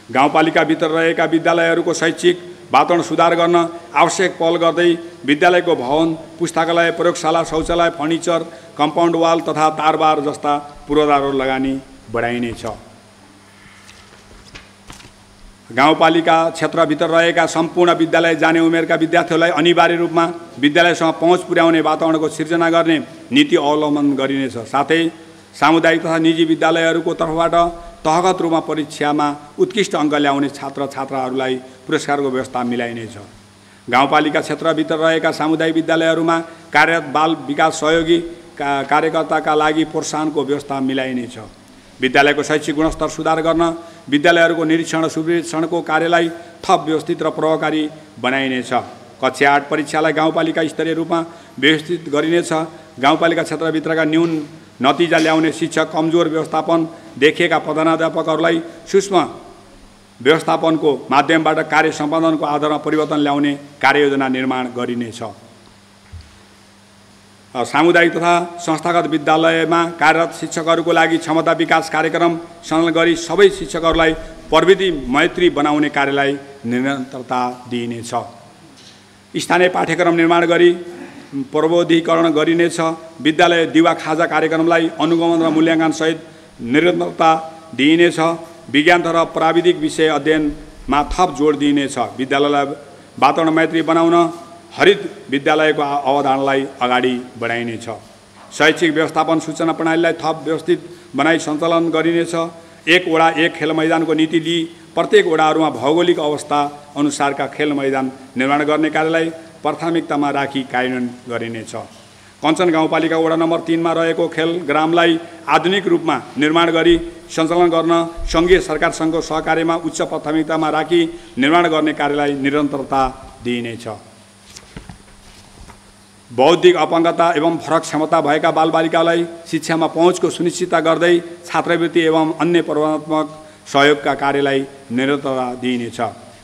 गाउँपालिकाभित्र रहेका विद्यालयहरूको शैक्षिक वातावरण सुधार गर्न आवश्यक पहल गर्दै विद्यालयको भवन, पुस्तकालय, प्रयोगशाला, शौचालय, फर्निचर, कम्पाउन्ड वाल तथा तारबार जस्ता पूर्वाधारहरू लगानी बढाइनेछ। गाउँपालिका क्षेत्रभित्र रहेका सम्पूर्ण विद्यालय जाने उमेरका विद्यार्थीहरूलाई अनिवार्य रूपमा विद्यालयसँग पहुँच पुर्याउने वातावरणको सिर्जना गर्ने नीति अवलम्बन गरिनेछ। साथै सामुदायिक तथा निजी विद्यालयहरूको तर्फबाट तहगत रूपमा परीक्षामा उत्कृष्ट अङ्क ल्याउने छात्र छात्राहरूलाई पुरस्कारको व्यवस्था मिलाइनेछ। गाउँपालिका क्षेत्रभित्र रहेका सामुदायिक विद्यालयहरूमा कार्यरत बाल विकास सहयोगी कार्यकर्ताका लागि प्रोत्साहनको व्यवस्था मिलाइनेछ। विद्यालयको शैक्षिक गुणस्तर सुधार गर्न विद्यालयहरूको निरीक्षण र सुपरीक्षणको कार्यलाई थप व्यवस्थित र प्रभावकारी बनाइनेछ। कक्षा 8 परीक्षालाई गाउँपालिका स्तरीय रूपमा व्यवस्थित गरिनेछ। गाउँपालिका क्षेत्रभित्रका न्यून नतिजा ल्याउने शिक्षक, कमजोर व्यवस्थापन देखिएका प्रधानाध्यापकहरूलाई सूक्ष्म व्यवस्थापनको माध्यमबाट कार्य सम्पादनको आधारमा परिवर्तन ल्याउने कार्ययोजना निर्माण गरिनेछ। सामुदायिक तथा संस्थागत विद्यालयमा कार्यरत शिक्षकहरूको लागि क्षमता विकास कार्यक्रम सञ्चालन गरी सबै शिक्षकहरूलाई प्रविधि मैत्री बनाउने कार्यलाई निरन्तरता दिइनेछ। स्थानीय पाठ्यक्रम निर्माण गरी प्रबोधीकरण गरिनेछ। विद्यालय दिवा खाजा कार्यक्रमलाई अनुगमन र मूल्याङ्कन सहित निरन्तरता दिइनेछ। विज्ञान तथा प्राविधिक विषय अध्ययनमा थप जोड दिइनेछ। विद्यालयलाई वातावरण मैत्री बनाउन हरित विद्यालयको अवधारणालाई अगाडि बढाइनेछ। शैक्षिक व्यवस्थापन सूचना प्रणालीलाई थप व्यवस्थित बनाई सञ्चालन गरिनेछ। एक वडा एक खेल मैदानको नीति लिई प्रत्येक वडाहरूमा भौगोलिक अवस्था अनुसारका खेल मैदान निर्माण गर्ने कार्यलाई प्राथमिकतामा राखी कार्यान्वयन गरिनेछ। कञ्चन गाउँपालिका वडा नम्बर 3 मा रहेको खेल ग्रामलाई आधुनिक रूपमा निर्माण गरी सञ्चालन गर्न सङ्घीय सरकारसँगको सहकार्यमा उच्च प्राथमिकतामा राखी निर्माण गर्ने कार्यलाई निरन्तरता दिइनेछ। बौद्धिक अपङ्गता एवं फरक क्षमता भएका बालबालिकालाई शिक्षामा पहुँचको सुनिश्चितता गर्दै छात्रवृत्ति एवं अन्य प्रवर्धनात्मक सहयोगका कार्यलाई निरन्तरता दिइनेछ।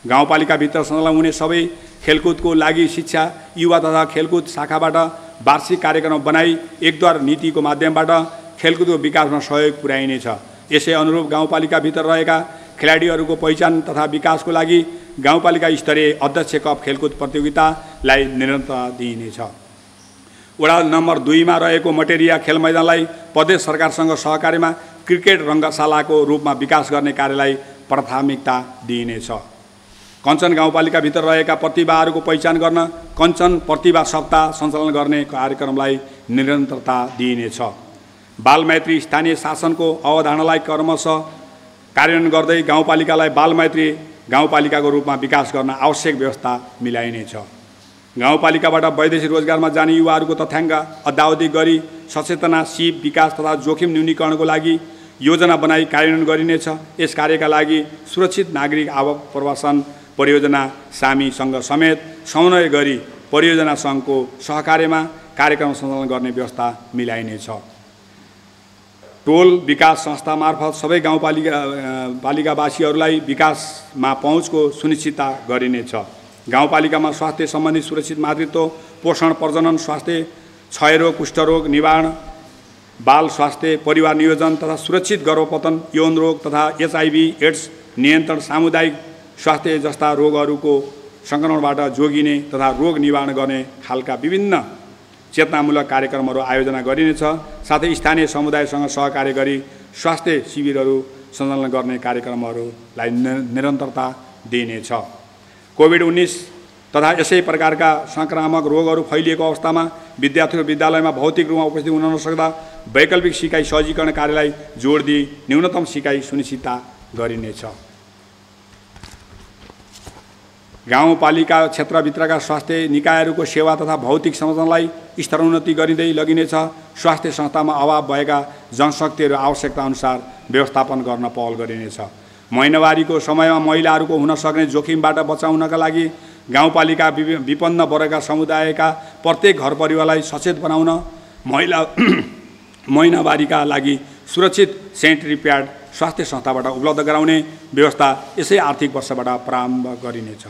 गाउँपालिकाभित्र सञ्चालन हुने सबै खेलकुदको लागि शिक्षा, युवा तथा खेलकुद शाखाबाट वार्षिक कार्यक्रम बनाई एकद्वार नीतिको माध्यमबाट खेलकुदको विकासमा सहयोग पुर्याइनेछ। यसै अनुरूप गाउँपालिकाभित्र रहेका खेलाडीहरूको पहिचान तथा विकासको लागि गाउँपालिका स्तरीय अध्यक्ष कप खेलकुद प्रतियोगितालाई निरन्तरता दिइनेछ। वडा नम्बर 2 मा रहेको मटेरिया खेल मैदानलाई प्रदेश सरकारसँग सहकार्यमा क्रिकेट रङ्गशालाको रूपमा विकास गर्ने कार्यलाई प्राथमिकता दिइनेछ। कञ्चन गाउँपालिकाभित्र रहेका प्रतिभाहरूको पहिचान गर्न कञ्चन प्रतिभा सप्ताह सञ्चालन गर्ने कार्यक्रमलाई निरन्तरता दिइनेछ। बालमैत्री स्थानीय शासनको अवधारणालाई क्रमशः कार्यान्वयन गर्दै गाउँपालिकालाई बालमैत्री गाउँपालिकाको रूपमा विकास गर्न आवश्यक व्यवस्था मिलाइनेछ। गाउँपालिकाबाट वैदेशिक रोजगारमा जाने युवाहरूको तथ्याङ्क अद्यावधिक गरी सचेतना, सिप विकास तथा जोखिम न्यूनीकरणको लागि योजना बनाई कार्यान्वयन गरिनेछ। यस कार्यका लागि सुरक्षित नागरिक आवक प्रवासन परियोजना सामीसँग समेत समन्वय गरी परियोजना सङ्घको सहकार्यमा कार्यक्रम सञ्चालन गर्ने व्यवस्था मिलाइनेछ। टोल विकास संस्था मार्फत सबै गाउँपालिकावासीहरूलाई विकासमा पहुँचको सुनिश्चितता गरिनेछ। गाउँपालिकामा स्वास्थ्य सम्बन्धी सुरक्षित मातृत्व, पोषण, प्रजनन, स्वास्थ्य, क्षयरोग, कुष्ठरोग निवारण, बाल स्वास्थ्य, परिवार नियोजन तथा सुरक्षित गर्भपतन, यौन रोग तथा HIV एड्स नियन्त्रण, सामुदायिक स्वास्थ्य जस्ता रोगहरूको सङ्क्रमणबाट जोगिने तथा रोग निवारण गर्ने खालका विभिन्न चेतनामूलक कार्यक्रमहरू आयोजना गरिनेछ। साथै स्थानीय समुदायसँग सहकार्य गरी स्वास्थ्य शिविरहरू सञ्चालन गर्ने कार्यक्रमहरूलाई निरन्तरता दिइनेछ। कोभिड-19 तथा यसै प्रकारका सङ्क्रामक रोगहरू फैलिएको अवस्थामा विद्यार्थीहरू विद्यालयमा भौतिक रूपमा उपस्थित हुन नसक्दा वैकल्पिक सिकाइ सहजीकरण कार्यलाई जोड दिई न्यूनतम सिकाइ सुनिश्चितता गरिनेछ। गाउँपालिका क्षेत्रभित्रका स्वास्थ्य निकायहरूको सेवा तथा भौतिक संरचनालाई स्तरोन्नति गरिँदै लगिनेछ। स्वास्थ्य संस्थामा अभाव भएका जनशक्तिहरू आवश्यकता अनुसार व्यवस्थापन गर्न पहल गरिनेछ। महिनावारीको समयमा महिलाहरूको हुन सक्ने जोखिमबाट बचाउनका लागि गाउँपालिका विपन्न वर्गका समुदायका प्रत्येक घर परिवारलाई सचेत बनाउन महिनावारीका लागि सुरक्षित सेनिटरी प्याड स्वास्थ्य संस्थाबाट उपलब्ध गराउने व्यवस्था यसै आर्थिक वर्षबाट प्रारम्भ गरिनेछ।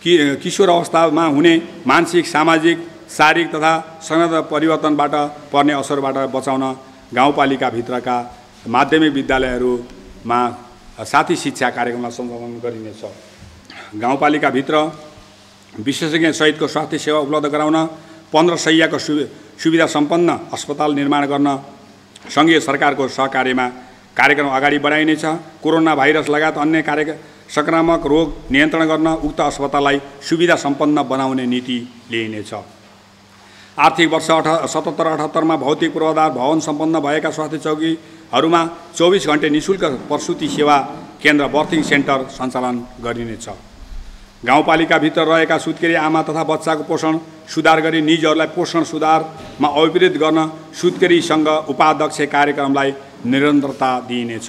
किशोर अवस्थामा हुने मानसिक, सामाजिक, शारीरिक तथा संगत परिवर्तनबाट पर्ने असरबाट बचाउन गाउँपालिकाभित्रका माध्यमिक विद्यालयहरूमा साथी शिक्षा कार्यक्रमलाई सञ्चालन गरिनेछ। गाउँपालिकाभित्र विशेषज्ञ सहितको स्वास्थ्य सेवा उपलब्ध गराउन 15 शय्याको सुविधा सम्पन्न अस्पताल निर्माण गर्न सङ्घीय सरकारको सहकार्यमा कार्यक्रम अगाडि बढाइनेछ। कोरोना भाइरस लगायत अन्य सङ्क्रामक रोग नियन्त्रण गर्न उक्त अस्पताललाई सुविधा सम्पन्न बनाउने नीति लिइनेछ। आर्थिक वर्ष 77-78 मा भौतिक पूर्वाधार भवन सम्पन्न भएका स्वास्थ्य चौकीहरूमा 24 घण्टे निःशुल्क प्रसुति सेवा केन्द्र बर्थिङ सेन्टर सञ्चालन गरिनेछ। गाउँपालिकाभित्र रहेका सुत्केरी आमा तथा बच्चाको पोषण सुधार गरी निजहरूलाई पोषण सुधार कार्यक्रममा अविरत गर्न सुत्केरी सङ्घ उपाध्यक्ष कार्यक्रमलाई निरन्तरता दिइनेछ।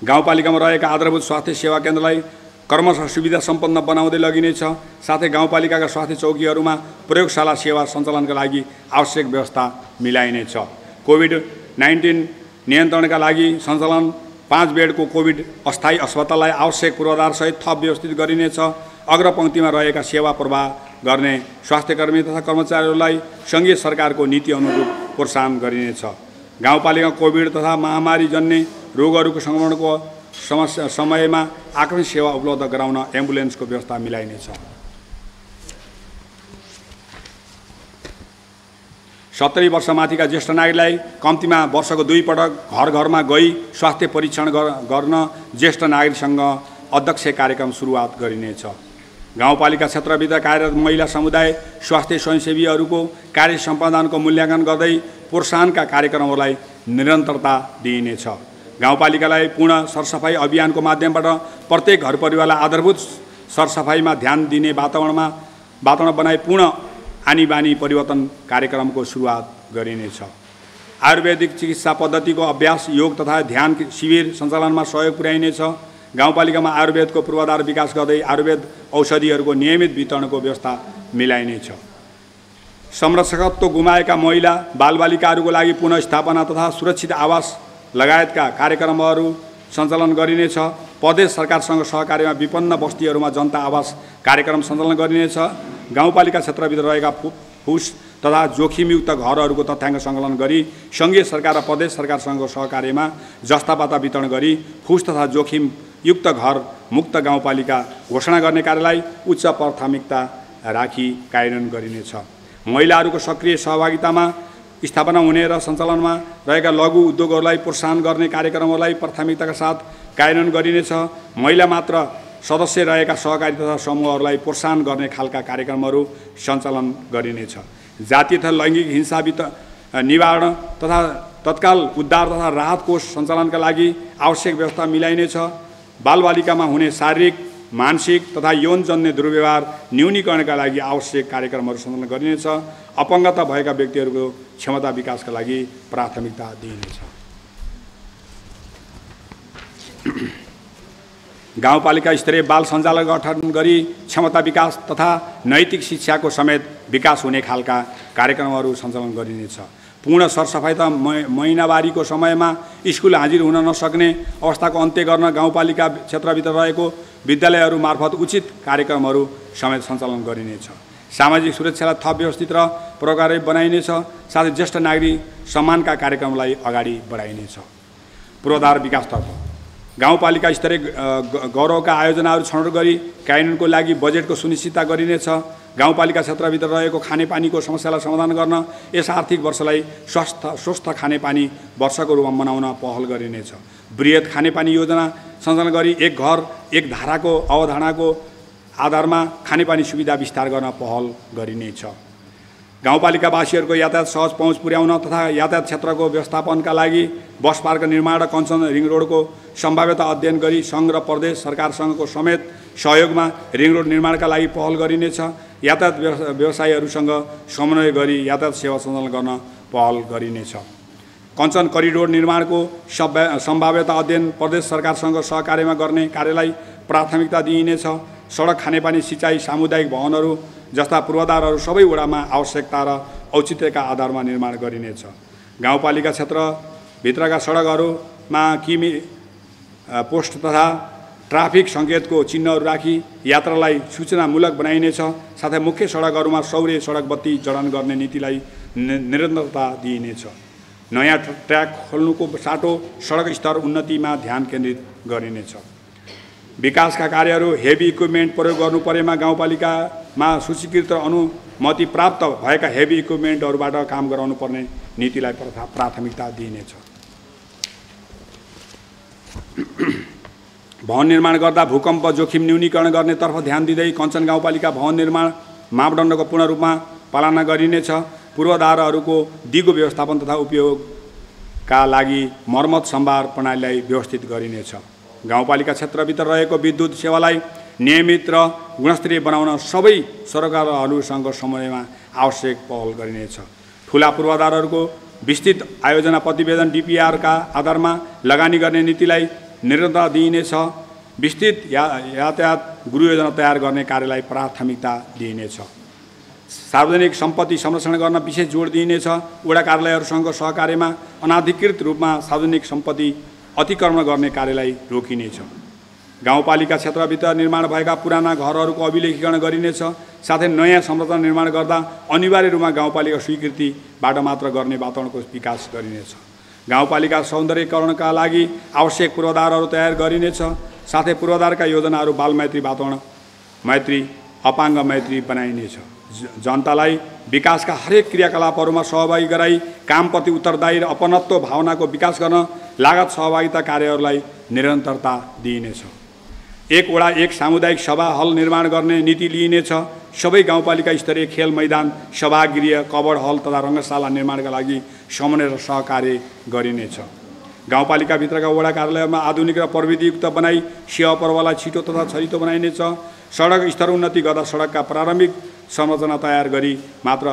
गाउँपालिकामा रहेका आधारभूत स्वास्थ्य सेवा केन्द्रलाई क्रमशः सुविधा सम्पन्न बनाउँदै लगिनेछ। साथै गाउँपालिकाका स्वास्थ्य चौकीहरूमा प्रयोगशाला सेवा सञ्चालनका लागि आवश्यक व्यवस्था मिलाइनेछ। कोभिड-19 नियन्त्रणका लागि सञ्चालन 5 बेडको कोभिड अस्थायी अस्पताललाई आवश्यक पूर्वाधारसहित थप व्यवस्थित गरिनेछ। अग्रपङ्क्तिमा रहेका सेवा प्रवाह गर्ने स्वास्थ्यकर्मी तथा कर्मचारीहरूलाई सङ्घीय सरकारको नीति अनुरूप प्रोत्साहन गरिनेछ। गाउँपालिकामा कोभिड तथा महामारीजन्य रोगहरूको सङ्क्रमणको समयमा आकस्मिक सेवा उपलब्ध गराउन एम्बुलेन्सको व्यवस्था मिलाइनेछ। 70 वर्षमाथिका ज्येष्ठ नागरिकलाई कम्तीमा वर्षको 2 पटक घर घरमा गई स्वास्थ्य परीक्षण गर्न ज्येष्ठ नागरिक सङ्घ अध्यक्ष कार्यक्रम सुरुवात गरिनेछ। गाउँपालिका क्षेत्रभित्र कार्यरत महिला समुदाय स्वास्थ्य स्वयंसेवीहरूको कार्य सम्पादनको मूल्याङ्कन गर्दै प्रोत्साहनका कार्यक्रमहरूलाई निरन्तरता दिइनेछ। गाउँपालिकालाई पूर्ण सरसफाई अभियानको माध्यमबाट प्रत्येक घर परिवारलाई आधारभूत सरसफाइमा ध्यान दिने वातावरण बनाई पूर्ण आनी बानी परिवर्तन कार्यक्रमको सुरुवात गरिनेछ। आयुर्वेदिक चिकित्सा पद्धतिको अभ्यास, योग तथा ध्यान शिविर सञ्चालनमा सहयोग पुर्याइनेछ। गाउँपालिकामा आयुर्वेदको पूर्वाधार विकास गर्दै आयुर्वेद औषधिहरूको नियमित वितरणको व्यवस्था मिलाइनेछ। संरक्षकत्व गुमाएका महिला बालबालिकाहरूको लागि पुनर्स्थापना तथा सुरक्षित आवास लगायतका कार्यक्रमहरू सञ्चालन गरिनेछ। प्रदेश सरकारसँग सहकार्यमा विपन्न बस्तीहरूमा जनता आवास कार्यक्रम सञ्चालन गरिनेछ। गाउँपालिका क्षेत्रभित्र रहेका फुस तथा जोखिमयुक्त घरहरूको तथ्याङ्क सङ्कलन गरी सङ्घीय सरकार र प्रदेश सरकारसँग सहकार्यमा जस्तापाता वितरण गरी फुस तथा जोखिमयुक्त घर मुक्त गाउँपालिका घोषणा गर्ने कार्यलाई उच्च प्राथमिकता राखी कार्यान्वयन गरिनेछ। महिलाहरूको सक्रिय सहभागितामा स्थापना हुने र सञ्चालनमा रहेका लघु उद्योगहरूलाई प्रोत्साहन गर्ने कार्यक्रमहरूलाई प्राथमिकताका साथ कार्यान्वयन गरिनेछ। महिला मात्र सदस्य रहेका सहकारी तथा समूहहरूलाई प्रोत्साहन गर्ने खालका कार्यक्रमहरू सञ्चालन गरिनेछ। जातीय तथा लैङ्गिक हिंसा निवारण तथा तत्काल उद्धार तथा राहत कोष सञ्चालनका लागि आवश्यक व्यवस्था मिलाइनेछ। बालबालिकामा हुने शारीरिक, मानसिक तथा यौनजन्य दुर्व्यवहार न्यूनीकरणका लागि आवश्यक कार्यक्रमहरू सञ्चालन गरिनेछ। अपङ्गता भएका व्यक्तिहरूको क्षमता विकासका लागि प्राथमिकता दिइनेछ। गाउँपालिका स्तरीय बाल सञ्जाल गठन गरी क्षमता विकास तथा नैतिक शिक्षाको समेत विकास हुने खालका कार्यक्रमहरू सञ्चालन गरिनेछ। पूर्ण सरसफाइ तथा महिनावारीको समयमा स्कुल हाजिर हुन नसक्ने अवस्थाको अन्त्य गर्न गाउँपालिका क्षेत्रभित्र रहेको विद्यालयहरू मार्फत उचित कार्यक्रमहरू समेत सञ्चालन गरिनेछ। सामाजिक सुरक्षालाई थप व्यवस्थित र प्रभावकारी बनाइनेछ। साथै ज्येष्ठ नागरिक सम्मानका कार्यक्रमलाई अगाडि बढाइनेछ। पूर्वाधार विकासतर्फ गाउँपालिका स्तरीय गौरवका आयोजनाहरू छनौट गरी कार्यान्वयनको लागि बजेटको सुनिश्चितता गरिनेछ। गाउँपालिका क्षेत्रभित्र रहेको खानेपानीको समस्यालाई समाधान गर्न यस आर्थिक वर्षलाई स्वस्थ खानेपानी वर्षको रूपमा मनाउन पहल गरिनेछ। वृहत खानेपानी योजना सञ्चालन गरी एक घर एक धाराको अवधारणाको आधारमा खानेपानी सुविधा विस्तार गर्न पहल गरिनेछ। गाउँपालिकावासीहरूको यातायात सहज पहुँच पुर्याउन तथा यातायात क्षेत्रको व्यवस्थापनका लागि बस पार्क निर्माण र कञ्चन रिङ रोडको सम्भाव्यता अध्ययन गरी सङ्घ र प्रदेश सरकारसँगको समेत सहयोगमा रिङ रोड निर्माणका लागि पहल गरिनेछ। यातायात व्यवसायीहरूसँग समन्वय गरी यातायात सेवा सञ्चालन गर्न पहल गरिनेछ। कञ्चन करिडोर निर्माणको सम्भाव्यता अध्ययन प्रदेश सरकारसँग सहकार्यमा गर्ने कार्यलाई प्राथमिकता दिइनेछ। सडक, खानेपानी, सिँचाइ, सामुदायिक भवनहरू जस्ता पूर्वाधारहरू सबै वडामा आवश्यकता र औचित्यका आधारमा निर्माण गरिनेछ। गाउँपालिका क्षेत्रभित्रका सडकहरूमा किमी पोस्ट तथा ट्राफिक सङ्केतको चिन्हहरू राखी यात्रालाई सूचनामूलक बनाइनेछ। साथै मुख्य सडकहरूमा सौर्य सडक बत्ती जडान गर्ने नीतिलाई निरन्तरता दिइनेछ। नयाँ ट्र्याक खोल्नुको साटो सडक स्तर उन्नतिमा ध्यान केन्द्रित गरिनेछ। विकासका कार्यहरू हेभी इक्विपमेन्ट प्रयोग गर्नु परेमा गाउँपालिकामा सूचीकृत अनुमति प्राप्त भएका हेभी इक्विपमेन्टहरूबाट काम गराउनु पर्ने नीतिलाई प्राथमिकता दिइनेछ। भवन निर्माण गर्दा भूकम्प जोखिम न्यूनीकरण गर्नेतर्फ ध्यान दिँदै कञ्चन गाउँपालिका भवन निर्माण मापदण्डको पूर्ण रूपमा पालना गरिनेछ। पूर्वाधारहरूको दिगो व्यवस्थापन तथा उपयोगका लागि मर्मत सम्भार प्रणालीलाई व्यवस्थित गरिनेछ। गाउँपालिका क्षेत्रभित्र रहेको विद्युत सेवालाई नियमित र गुणस्तरीय बनाउन सबै सरकारहरूसँग समन्वयमा आवश्यक पहल गरिनेछ। ठुला पूर्वाधारहरूको विस्तृत आयोजना प्रतिवेदन DPRका आधारमा लगानी गर्ने नीतिलाई निरन्तरता दिइनेछ। विस्तृत यातायात गृहयोजना तयार गर्ने कार्यलाई प्राथमिकता दिइनेछ। सार्वजनिक सम्पत्ति संरक्षण गर्न विशेष जोड दिइनेछ। वडा कार्यालयहरूसँग सहकार्यमा अनाधिकृत रूपमा सार्वजनिक सम्पत्ति अतिक्रमण गर्ने कार्यलाई रोकिनेछ। गाउँपालिका क्षेत्रभित्र निर्माण भएका पुराना घरहरूको अभिलेखीकरण गरिनेछ। साथै नयाँ संरचना निर्माण गर्दा अनिवार्य रूपमा गाउँपालिका स्वीकृतिबाट मात्र गर्ने वातावरणको विकास गरिनेछ। गाउँपालिका सौन्दर्यीकरणका लागि आवश्यक पूर्वाधारहरू तयार गरिनेछ। साथै पूर्वाधारका योजनाहरू बालमैत्री वातावरण मैत्री अपाङ्ग मैत्री बनाइनेछ। जनतालाई विकासका हरेक क्रियाकलापहरूमा सहभागी गराई कामप्रति उत्तरदायी र अपनत्व भावनाको विकास गर्न लागत सहभागिता कार्यहरूलाई निरन्तरता दिइनेछ। एक वडा एक सामुदायिक सभा हल निर्माण गर्ने नीति लिइनेछ। सबै गाउँपालिका स्तरीय खेल मैदान सभागृह कबड हल तथा रङ्गशाला निर्माणका लागि समन्वय र सहकार्य गरिनेछ। गाउँपालिकाभित्रका वडा कार्यालयमा आधुनिक र प्रविधियुक्त बनाई सेवा पर्वलाई छिटो तथा छरितो बनाइनेछ। सडक स्तर उन्नति गर्दा सडकका प्रारम्भिक संरचना तयार गरी मात्र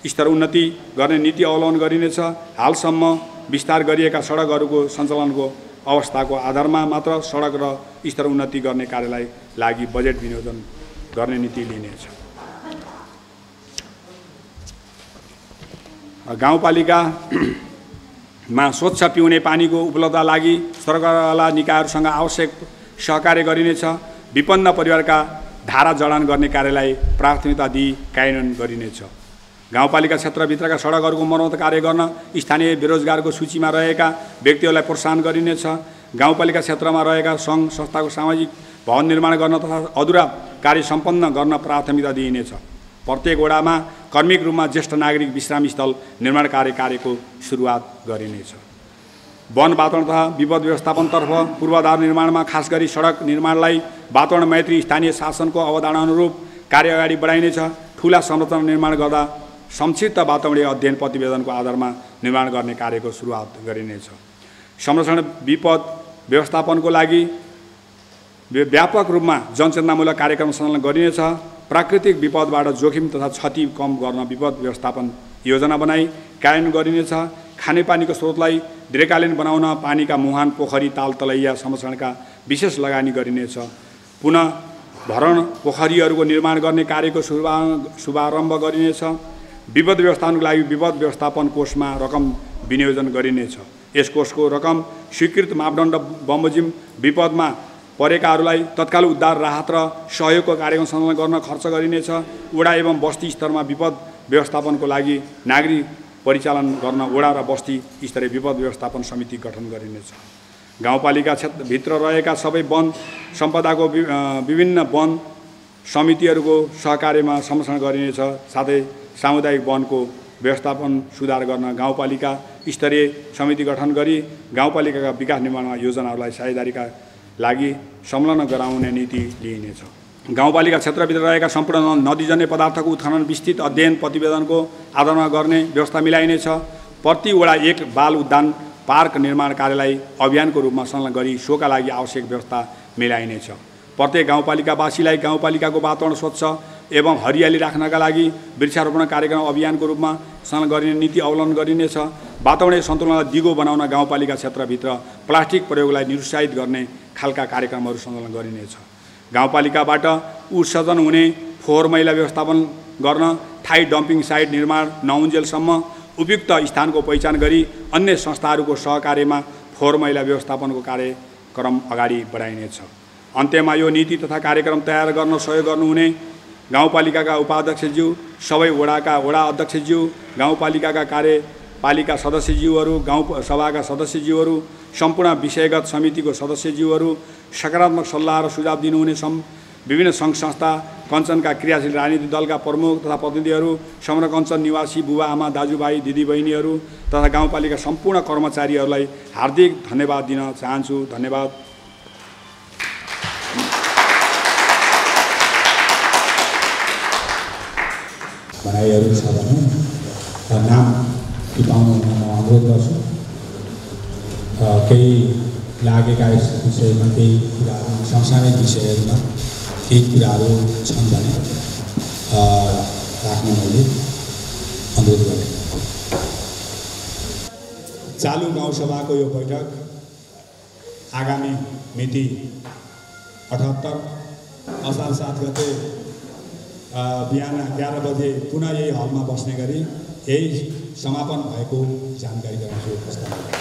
स्तर उन्नति गर्ने नीति अवलम्बन गरिनेछ। हालसम्म विस्तार गरिएका सडकहरूको सञ्चालनको अवस्थाको आधारमा मात्र सडक र स्तर उन्नति गर्ने कार्यलाई लागि बजेट विनियोजन गर्ने नीति लिइनेछ। गाउँपालिकामा स्वच्छ पिउने पानीको उपलब्धता लागि सरकारवाला निकायहरूसँग आवश्यक सहकार्य गरिनेछ। विपन्न परिवारका धारा जडान गर्ने कार्यलाई प्राथमिकता दिई कार्यान्वयन गरिनेछ। गाउँपालिका क्षेत्रभित्रका सडकहरूको मर्मत कार्य गर्न स्थानीय बेरोजगारको सूचीमा रहेका व्यक्तिहरूलाई प्रोत्साहन गरिनेछ। गाउँपालिका क्षेत्रमा रहेका सङ्घ संस्थाको सामाजिक भवन निर्माण गर्न तथा अधुरा कार्य सम्पन्न गर्न प्राथमिकता दिइनेछ। प्रत्येक वडामा कर्मिक रूपमा ज्येष्ठ नागरिक विश्रामी स्थल निर्माण कार्यको सुरुवात गरिनेछ। वन वातावरण तथा विपद व्यवस्थापनतर्फ पूर्वाधार निर्माणमा खास गरी सडक निर्माणलाई वातावरण मैत्री स्थानीय शासनको अवधारणा अनुरूप कार्य अगाडि बढाइनेछ। ठुला संरचना निर्माण गर्दा संक्षिप्त वातावरणीय अध्ययन प्रतिवेदनको आधारमा निर्माण गर्ने कार्यको सुरुवात गरिनेछ। संरक्षण विपद व्यवस्थापनको लागि व्यापक रूपमा जनचेतनामूलक कार्यक्रम सञ्चालन गरिनेछ। प्राकृतिक विपदबाट जोखिम तथा क्षति कम गर्न विपद व्यवस्थापन योजना बनाई कार्यान्वयन गरिनेछ। खानेपानीको स्रोतलाई दीर्घकालीन बनाउन पानीका मुहान पोखरी ताल तलैया संरक्षणका विशेष लगानी गरिनेछ। पुनः भरण पोखरीहरूको निर्माण गर्ने कार्यको शुभारम्भ गरिनेछ। विपद व्यवस्थापनको लागि विपद व्यवस्थापन कोषमा रकम विनियोजन गरिनेछ। यस कोषको रकम स्वीकृत मापदण्ड बमोजिम विपदमा परेकाहरूलाई तत्काल उद्धार राहत र सहयोगको कार्यक्रम सञ्चालन गर्न खर्च गरिनेछ। वडा एवं बस्ती स्तरमा विपद व्यवस्थापनको लागि नागरिक परिचालन गर्न वडा र बस्ती स्तरीय विपद व्यवस्थापन समिति गठन गरिनेछ। गाउँपालिका क्षेत्रभित्र रहेका सबै वन सम्पदाको विभिन्न वन समितिहरूको सहकार्यमा संरक्षण गरिनेछ। साथै सामुदायिक वनको व्यवस्थापन सुधार गर्न गाउँपालिका स्तरीय समिति गठन गरी गाउँपालिकाका विकास निर्माणमा योजनाहरूलाई साझेदारीका लागि संलग्न गराउने नीति लिइनेछ। गाउँपालिका क्षेत्रभित्र रहेका सम्पूर्ण नदीजन्य पदार्थको उत्खनन विस्तृत अध्ययन प्रतिवेदनको आधारमा गर्ने व्यवस्था मिलाइनेछ। प्रति वडा एक बाल उद्यान पार्क निर्माण कार्यलाई अभियानको रूपमा संलग्न गरी सोका लागि आवश्यक व्यवस्था मिलाइनेछ। प्रत्येक गाउँपालिकावासीलाई गाउँपालिकाको वातावरण स्वच्छ एवं हरियाली राख्नका लागि वृक्षारोपण कार्यक्रम अभियानको रूपमा संलग्न गरिने नीति अवलम्बन गरिनेछ। वातावरणीय सन्तुलनलाई दिगो बनाउन गाउँपालिका क्षेत्रभित्र प्लास्टिक प्रयोगलाई निरुत्साहित गर्ने खालका कार्यक्रमहरू सञ्चालन गरिनेछ। गाउँपालिकाबाट उत्सर्जन हुने फोहोर मैला व्यवस्थापन गर्न ठाई डम्पिङ साइट निर्माण नहुन्जेलसम्म उपयुक्त स्थानको पहिचान गरी अन्य संस्थाहरूको सहकार्यमा फोहोर मैला व्यवस्थापनको कार्यक्रम अगाडि बढाइनेछ। अन्त्यमा यो नीति तथा कार्यक्रम तयार गर्न सहयोग गर्नुहुने गाउँपालिकाका उपाध्यक्षज्यू, सबै वडाका वडा अध्यक्षज्यू, गाउँपालिकाका कार्यपालिका सदस्यज्यूहरू, गाउँ सभाका सदस्यज्यूहरू, सम्पूर्ण विषयगत समितिको सदस्यज्यूहरू, सकारात्मक सल्लाह र सुझाव दिनुहुने विभिन्न सङ्घ संस्था, कञ्चनका क्रियाशील राजनीतिक दलका प्रमुख तथा प्रतिनिधिहरू, समग्र कञ्चन निवासी बुबा आमा दाजुभाइ दिदीबहिनीहरू तथा गाउँपालिका सम्पूर्ण कर्मचारीहरूलाई हार्दिक धन्यवाद दिन चाहन्छु। धन्यवाद। भनाइहरू छ भने नाम टिपाउनु अनुरोध गर्छु। केही लागेका विषयमा केही कुराहरू सांसारिक विषयहरूमा केही कुराहरू छन् भने राख्न मैले अनुरोध गरेँ। चालु गाउँसभाको यो बैठक आगामी मिति 78 असार 7 गते बिहान 11 बजे पुनः यही हलमा बस्ने गरी यही समापन भएको जानकारी गराउँछु।